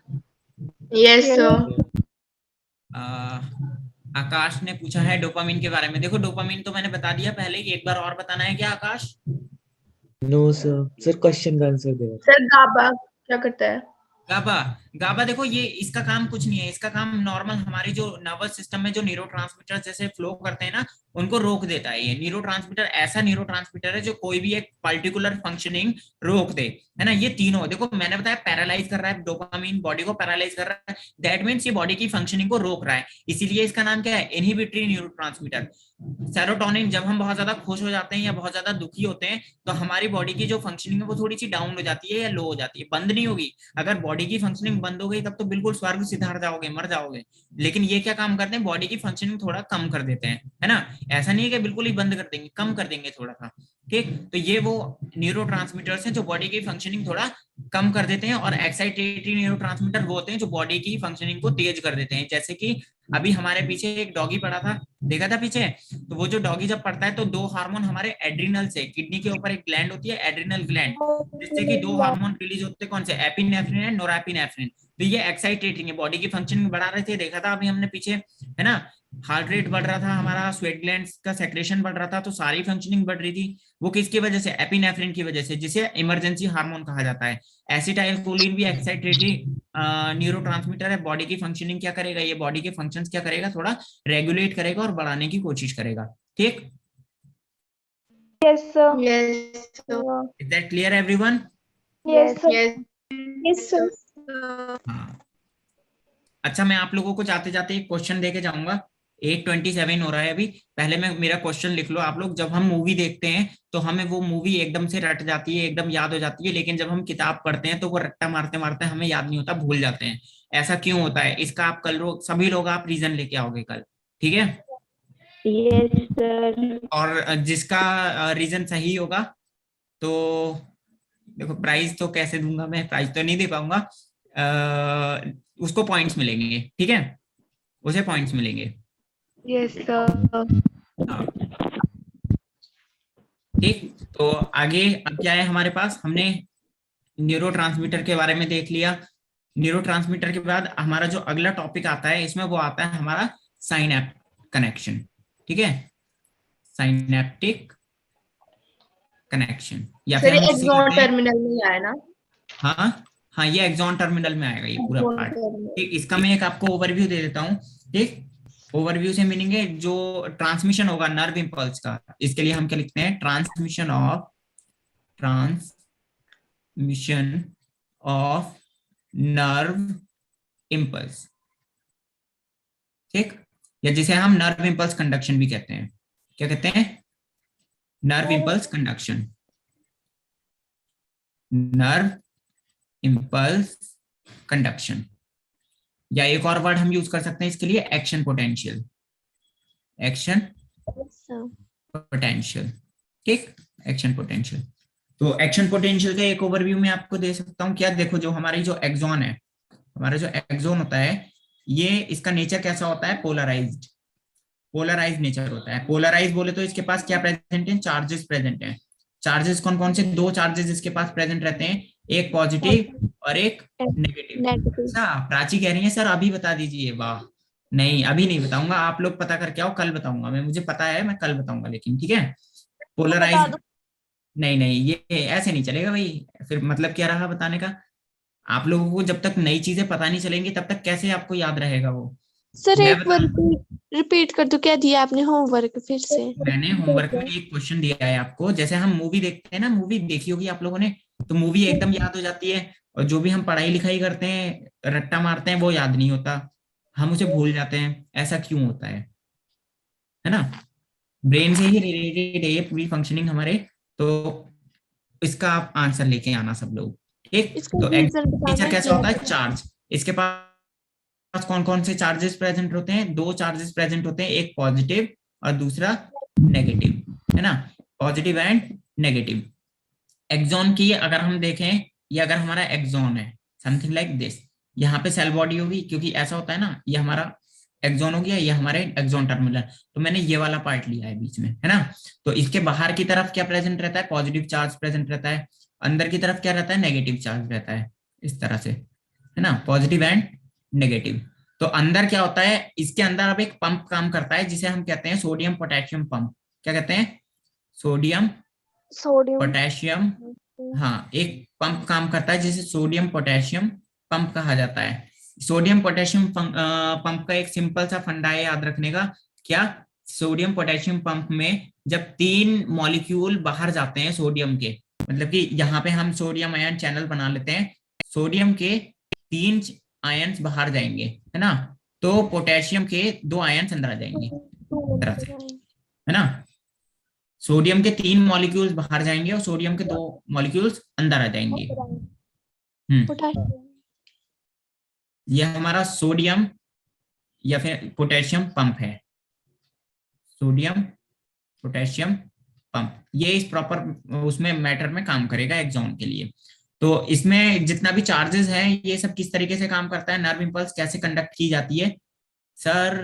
Yes sir. Akash ने पूछा है डोपामिन के बारे में। देखो डोपामिन तो मैंने बता दिया पहले ही, एक बार और बताना है क्या आकाश? नो सर, सर क्वेश्चन का आंसर दे। सर गाबा क्या करता है? गाबा। गाबा देखो ये इसका काम कुछ नहीं है, इसका काम नॉर्मल हमारे जो नर्वस सिस्टम में जो न्यूरोट्रांसमीटर जैसे फ्लो करते हैं ना, उनको रोक देता है। ये न्यूरोट्रांसमीटर ऐसा न्यूरोट्रांसमीटर है जो कोई भी एक पर्टिकुलर फंक्शनिंग रोक दे, है ना। ये तीनों देखो मैंने बताया पैरालाइज कर रहा है, डोपामिन बॉडी को पैरालाइज कर रहा है, दैट मीन्स ये बॉडी की फंक्शनिंग को रोक रहा है, इसीलिए इसका नाम क्या है, इनहिबिटरी न्यूरोट्रांसमीटर। सेरोटोनिन, जब हम बहुत ज्यादा खुश हो जाते हैं या बहुत ज्यादा दुखी होते हैं तो हमारी बॉडी की जो फंक्शनिंग है वो थोड़ी सी डाउन हो जाती है या लो हो जाती है, बंद नहीं होगी। अगर बॉडी की फंक्शनिंग बंद हो गई तब तो बिल्कुल स्वर्ग सिधार जाओगे, मर जाओगे। लेकिन ये क्या काम करते हैं, बॉडी की फंक्शनिंग थोड़ा कम कर देते हैं, है ना। ऐसा नहीं है कि बिल्कुल ही बंद कर देंगे, कम कर देंगे थोड़ा सा, ठीक। तो ये वो न्यूरोट्रांसमीटर्स हैं जो बॉडी की फंक्शनिंग थोड़ा कम कर देते हैं, और एक्साइटेटरी न्यूरोट्रांसमीटर वो होते हैं जो बॉडी की फंक्शनिंग को तेज कर देते हैं। जैसे कि अभी हमारे पीछे एक डॉगी पड़ा था, देखा था पीछे, तो वो जो डॉगी जब पड़ता है तो दो हार्मोन हमारे एड्रिनल से, किडनी के ऊपर एक ग्लैंड होती है एड्रिनल ग्लैंड, जिससे कि दो हार्मोन रिलीज होते हैं, कौन से, एपिनेफ्रिन एंड नोरेपिनेफ्रिन। तो ये एक्साइटेटिंग है, बॉडी की फंक्शनिंग बढ़ा रहे थे, देखा था अभी हमने पीछे, है ना। हार्ट रेट बढ़ रहा था हमारा, स्वेट ग्लैंड्स का सेक्रेशन बढ़ रहा था, तो सारी फंक्शनिंग बढ़ रही थी। वो किसकी वजह से, एपिनेफ्रिन की वजह से, जिसे इमरजेंसी हार्मोन कहा जाता है। एसिटाइलकोलिन भी एक्साइटेटरी न्यूरोट्रांसमीटर है, बॉडी की फंक्शनिंग क्या करेगा, ये बॉडी के फंक्शंस क्या करेगा, थोड़ा रेगुलेट करेगा और बढ़ाने की कोशिश करेगा, ठीक। Yes, sir. Yes sir. Is that clear everyone? Yes, sir. Yes Yes, sir. हाँ। अच्छा मैं आप लोगों को जाते जाते एक क्वेश्चन देके जाऊंगा। 8:27 हो रहा है अभी, पहले मैं मेरा क्वेश्चन लिख लो आप लोग। जब हम मूवी देखते हैं तो हमें वो मूवी एकदम से रट जाती है, एकदम याद हो जाती है, लेकिन जब हम किताब पढ़ते हैं तो वो रट्टा मारते मारते हमें याद नहीं होता, भूल जाते हैं। ऐसा क्यों होता है, इसका आप कल सभी लोग आप रीजन लेके आओगे कल, ठीक है। Yes, sir. और जिसका रीजन सही होगा तो देखो प्राइज तो कैसे दूंगा मैं, प्राइज तो नहीं दे पाऊंगा, उसको पॉइंट्स मिलेंगे, ठीक है, उसे पॉइंट्स मिलेंगे। Yes, sir. हाँ, ठीक। तो आगे अब क्या है हमारे पास, हमने न्यूरोट्रांसमीटर के बारे में देख लिया। न्यूरोट्रांसमीटर के बाद हमारा जो अगला टॉपिक आता है, इसमें वो आता है हमारा साइनैप्टिक कनेक्शन, ठीक है, साइनैप्टिक कनेक्शन, या सर फिर ये हम जिसे एक्सॉन कहते हैं, टर्मिनल में ही आया ना? हाँ हाँ ये एक्सॉन टर्मिनल में आएगा ये पूरा एक्सॉन पार्ट, टर्मिनल। ठीक। इसका मैं एक आपको ओवरव्यू दे देता हूँ, ठीक। ओवरव्यू से मीनिंग है जो ट्रांसमिशन होगा नर्व इंपल्स का, इसके लिए हम क्या लिखते हैं, ट्रांसमिशन ऑफ नर्व इंपल्स, ठीक। या जिसे हम नर्व इंपल्स कंडक्शन भी कहते हैं, क्या कहते हैं, nerve impulse conduction, nerve impulse conduction. या एक और वर्ड हम यूज कर सकते हैं इसके लिए, एक्शन पोटेंशियल, एक्शन पोटेंशियल, ठीक, एक्शन पोटेंशियल। तो एक्शन पोटेंशियल का एक ओवरव्यू मैं आपको दे सकता हूँ। क्या देखो, जो हमारी जो एक्सॉन है, हमारा जो एक्सॉन होता है, ये इसका नेचर कैसा होता है, पोलराइज्ड, पोलराइज नेचर होता है। पोलराइज बोले तो इसके पास क्या प्रेजेंट है, चार्जेस प्रेजेंट हैं। चार्जेस कौन कौन से, दो चार्जेस इसके पास प्रेजेंट रहते हैं, एक पॉजिटिव और एक नेगेटिव। अच्छा प्राची कह रही है सर अभी बता दीजिए, वाह, नहीं अभी नहीं बताऊंगा, आप लोग पता करके आओ, कल बताऊंगा मैं, मुझे पता है मैं कल बताऊंगा, लेकिन ठीक है। पोलराइज नहीं नहीं ये ऐसे नहीं चलेगा भाई, फिर मतलब क्या रहा बताने का। आप लोगों को जब तक नई चीजें पता नहीं चलेंगी तब तक कैसे आपको याद रहेगा वो। सर मैं एक बार रिपीट कर दो, क्या दिया आपने होमवर्क फिर से? मैंने होमवर्क में एक क्वेश्चन दिया है आपको, जैसे हम मूवी देखते हैं ना, मूवी देखी होगी आप लोगों ने, तो मूवी एकदम याद हो जाती है, और जो भी हम पढ़ाई लिखाई करते हैं रट्टा मारते हैं वो याद नहीं होता, हम उसे भूल जाते हैं, ऐसा क्यों होता है ना। ब्रेन से ही रिलेटेड है ये पूरी फंक्शनिंग हमारे, तो इसका आप आंसर लेके आना सब लोग, ठीक। तो नेचर कैसा होता है, चार्ज, इसके पास कौन कौन से चार्जेस प्रेजेंट होते हैं, दो चार्जेस प्रेजेंट होते हैं, एक पॉजिटिव और दूसरा नेगेटिव, है ना, पॉजिटिव एंड नेगेटिव। एक्सॉन की अगर हम देखें, ये अगर हमारा एक्सॉन है समथिंग लाइक दिस, यहाँ पे सेल बॉडी होगी, क्योंकि ऐसा होता है ना, ये हमारा एक्सॉन हो गया, ये हमारे एक्सॉन टर्मिनल, तो मैंने ये वाला पार्ट लिया है बीच में, है ना। तो इसके बाहर की तरफ क्या प्रेजेंट रहता है, पॉजिटिव चार्ज प्रेजेंट रहता है, अंदर की तरफ क्या रहता है, नेगेटिव चार्ज रहता है, इस तरह से, है ना, पॉजिटिव एंड नेगेटिव। तो तो अंदर क्या होता है, इसके अंदर अब एक पंप काम करता है जिसे हम कहते हैं सोडियम पोटेशियम पंप। क्या कहते हैं? Sodium potassium. हाँ, एक पंप काम करता है जिसे सोडियम पोटेशियम पंप कहा जाता है। सोडियम पोटेशियम पंप का एक सिंपल सा फंडा है याद रखने का। क्या? सोडियम पोटेशियम पंप में जब 3 मॉलिक्यूल बाहर जाते हैं सोडियम के, मतलब कि यहाँ पे हम सोडियम आयन चैनल बना लेते हैं, सोडियम के 3 आयन्स बाहर जाएंगे, है ना, तो पोटेशियम के 2 आयन्स अंदर आ जाएंगे, तरह से, है ना। सोडियम के 3 मॉलिक्यूल्स बाहर जाएंगे और सोडियम के 2 मॉलिक्यूल्स अंदर आ जाएंगे। यह हमारा सोडियम या फिर पोटेशियम पंप है, सोडियम पोटेशियम पंप। ये इस प्रॉपर उसमें मैटर में काम करेगा एक्सॉन के लिए। तो इसमें जितना भी चार्जेस हैं ये सब किस तरीके से काम करता है, नर्व इंपल्स कैसे कंडक्ट की जाती है। सर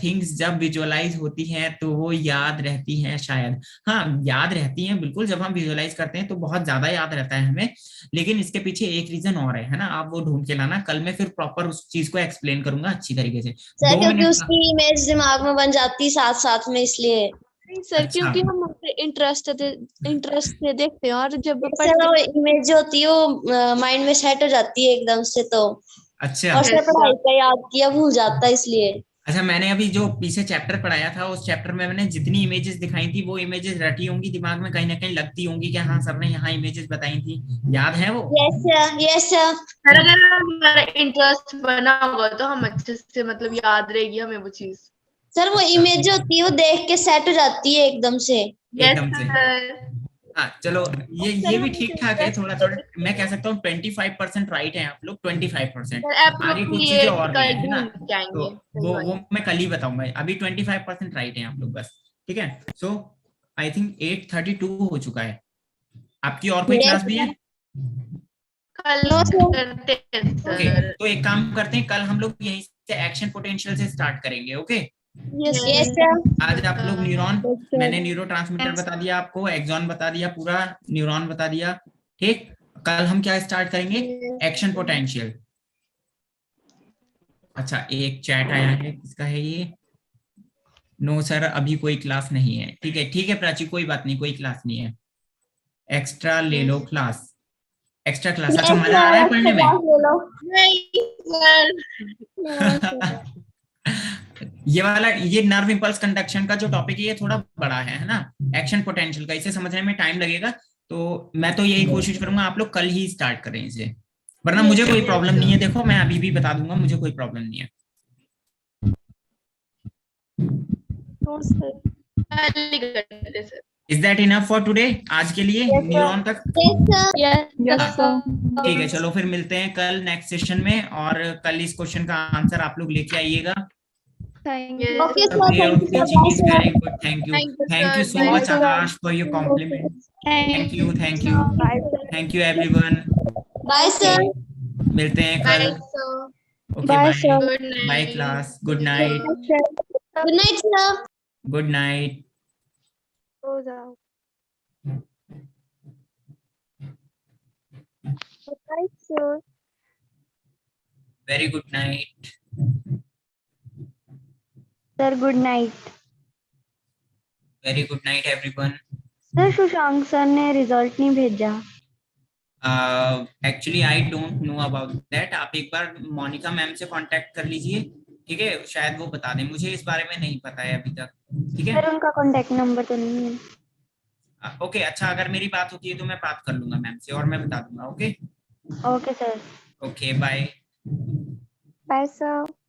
थिंग्स जब विजुअलाइज होती हैं तो वो याद रहती हैं शायद। हाँ, याद रहती हैं बिल्कुल, जब हम विजुअलाइज करते हैं तो बहुत ज्यादा याद रहता है हमें, लेकिन इसके पीछे एक रीजन और है ना, आप वो ढूंढ के लाना। कल मैं फिर प्रॉपर उस चीज को एक्सप्लेन करूंगा अच्छी तरीके से। सर 2 क्योंकि मिनट उसकी इमेज दिमाग में बन जाती है साथ साथ में, इसलिए। नहीं सर, अच्छा। क्योंकि हम इंटरेस्ट से देखते हैं और जब सर वो इमेज जो होती है वो माइंड में सेट हो जाती है एकदम से, तो अच्छा और सर पढ़ाई का याद किया भूल जाता है इसलिए। अच्छा, मैंने अभी जो पीछे चैप्टर पढ़ाया था उस चैप्टर में मैंने जितनी इमेजेस दिखाई थी वो इमेजेस रटी होंगी दिमाग में, कहीं ना कहीं लगती होंगी कि हाँ सर ने यहाँ इमेजेस बताई थी, याद है वो? Yes sir, yes sir. Sir अगर हमारा इंटरेस्ट बना होगा तो हम अच्छे से मतलब याद रहेगी हमें वो चीज। सर वो इमेज जो होती है वो देख के सेट हो जाती है एकदम से। एकदम से। सर हाँ चलो, ये भी ठीक ठाक है, थोड़ा थोड़ा मैं कह सकता हूँ 25% राइट है आप लोग, 25%। आगे कुछ चीजें और भी है ना, तो वो मैं कल ही बताऊंगा। अभी 25% राइट है आप लोग बस, ठीक है। सो आई थिंक 8:32 हो चुका है। आपकी और कोई क्लास भी है? कल करते हैं ओके, सर। तो एक काम करते हैं, कल हम लोग यहीं से एक्शन पोटेंशियल से स्टार्ट करेंगे। Okay, yes sir. आज आप लोग न्यूरॉन, मैंने न्यूरोट्रांसमीटर बता दिया आपको, एक्सॉन बता दिया, पूरा न्यूरॉन बता दिया, ठीक। कल हम क्या स्टार्ट करेंगे? Action potential. अच्छा, एक चैट आया है, किसका है ये? नो सर, अभी कोई क्लास नहीं है। ठीक है प्राची, कोई बात नहीं, कोई क्लास नहीं है। एक्स्ट्रा ले लो क्लास, एक्स्ट्रा क्लास। अच्छा, मजा आ रहा है पढ़ने में? ये वाला, ये नर्व इंपल्स कंडक्शन का जो टॉपिक है ये थोड़ा बड़ा है ना, एक्शन पोटेंशियल का, इसे समझने में टाइम लगेगा। तो मैं तो यही कोशिश करूंगा आप लोग कल ही स्टार्ट करें इसे, वरना मुझे कोई प्रॉब्लम नहीं है। देखो मैं अभी भी बता दूंगा, मुझे कोई प्रॉब्लम नहीं है। Is that enough for today? आज के लिए न्यूरॉन तक? ठीक है, चलो फिर मिलते हैं कल नेक्स्ट सेशन में, और कल इस क्वेश्चन का आंसर आप लोग लेके आइएगा। Okay sir, very good, thank you so much Akash for your compliment. Thank you everyone. Bye sir. मिलते हैं कल। Okay, bye class, good night. Good night sir. Good night. हो जाओ। Very good night sir good night. Very good night everyone. Sir Sushank sir ने result नहीं भेजा। Actually I don't know about that. आप एक बार मोनिका मैम से कांटेक्ट कर लीजिए, ठीक है, शायद वो बता दें, मुझे इस बारे में नहीं पता है अभी तक, ठीक है। सर उनका कांटेक्ट नंबर तो नहीं है। ओके, अच्छा, अगर मेरी बात होती है तो मैं बात कर लूंगा मैम से और मैं बता दूंगा। Okay okay sir. Okay, bye. Bye sir.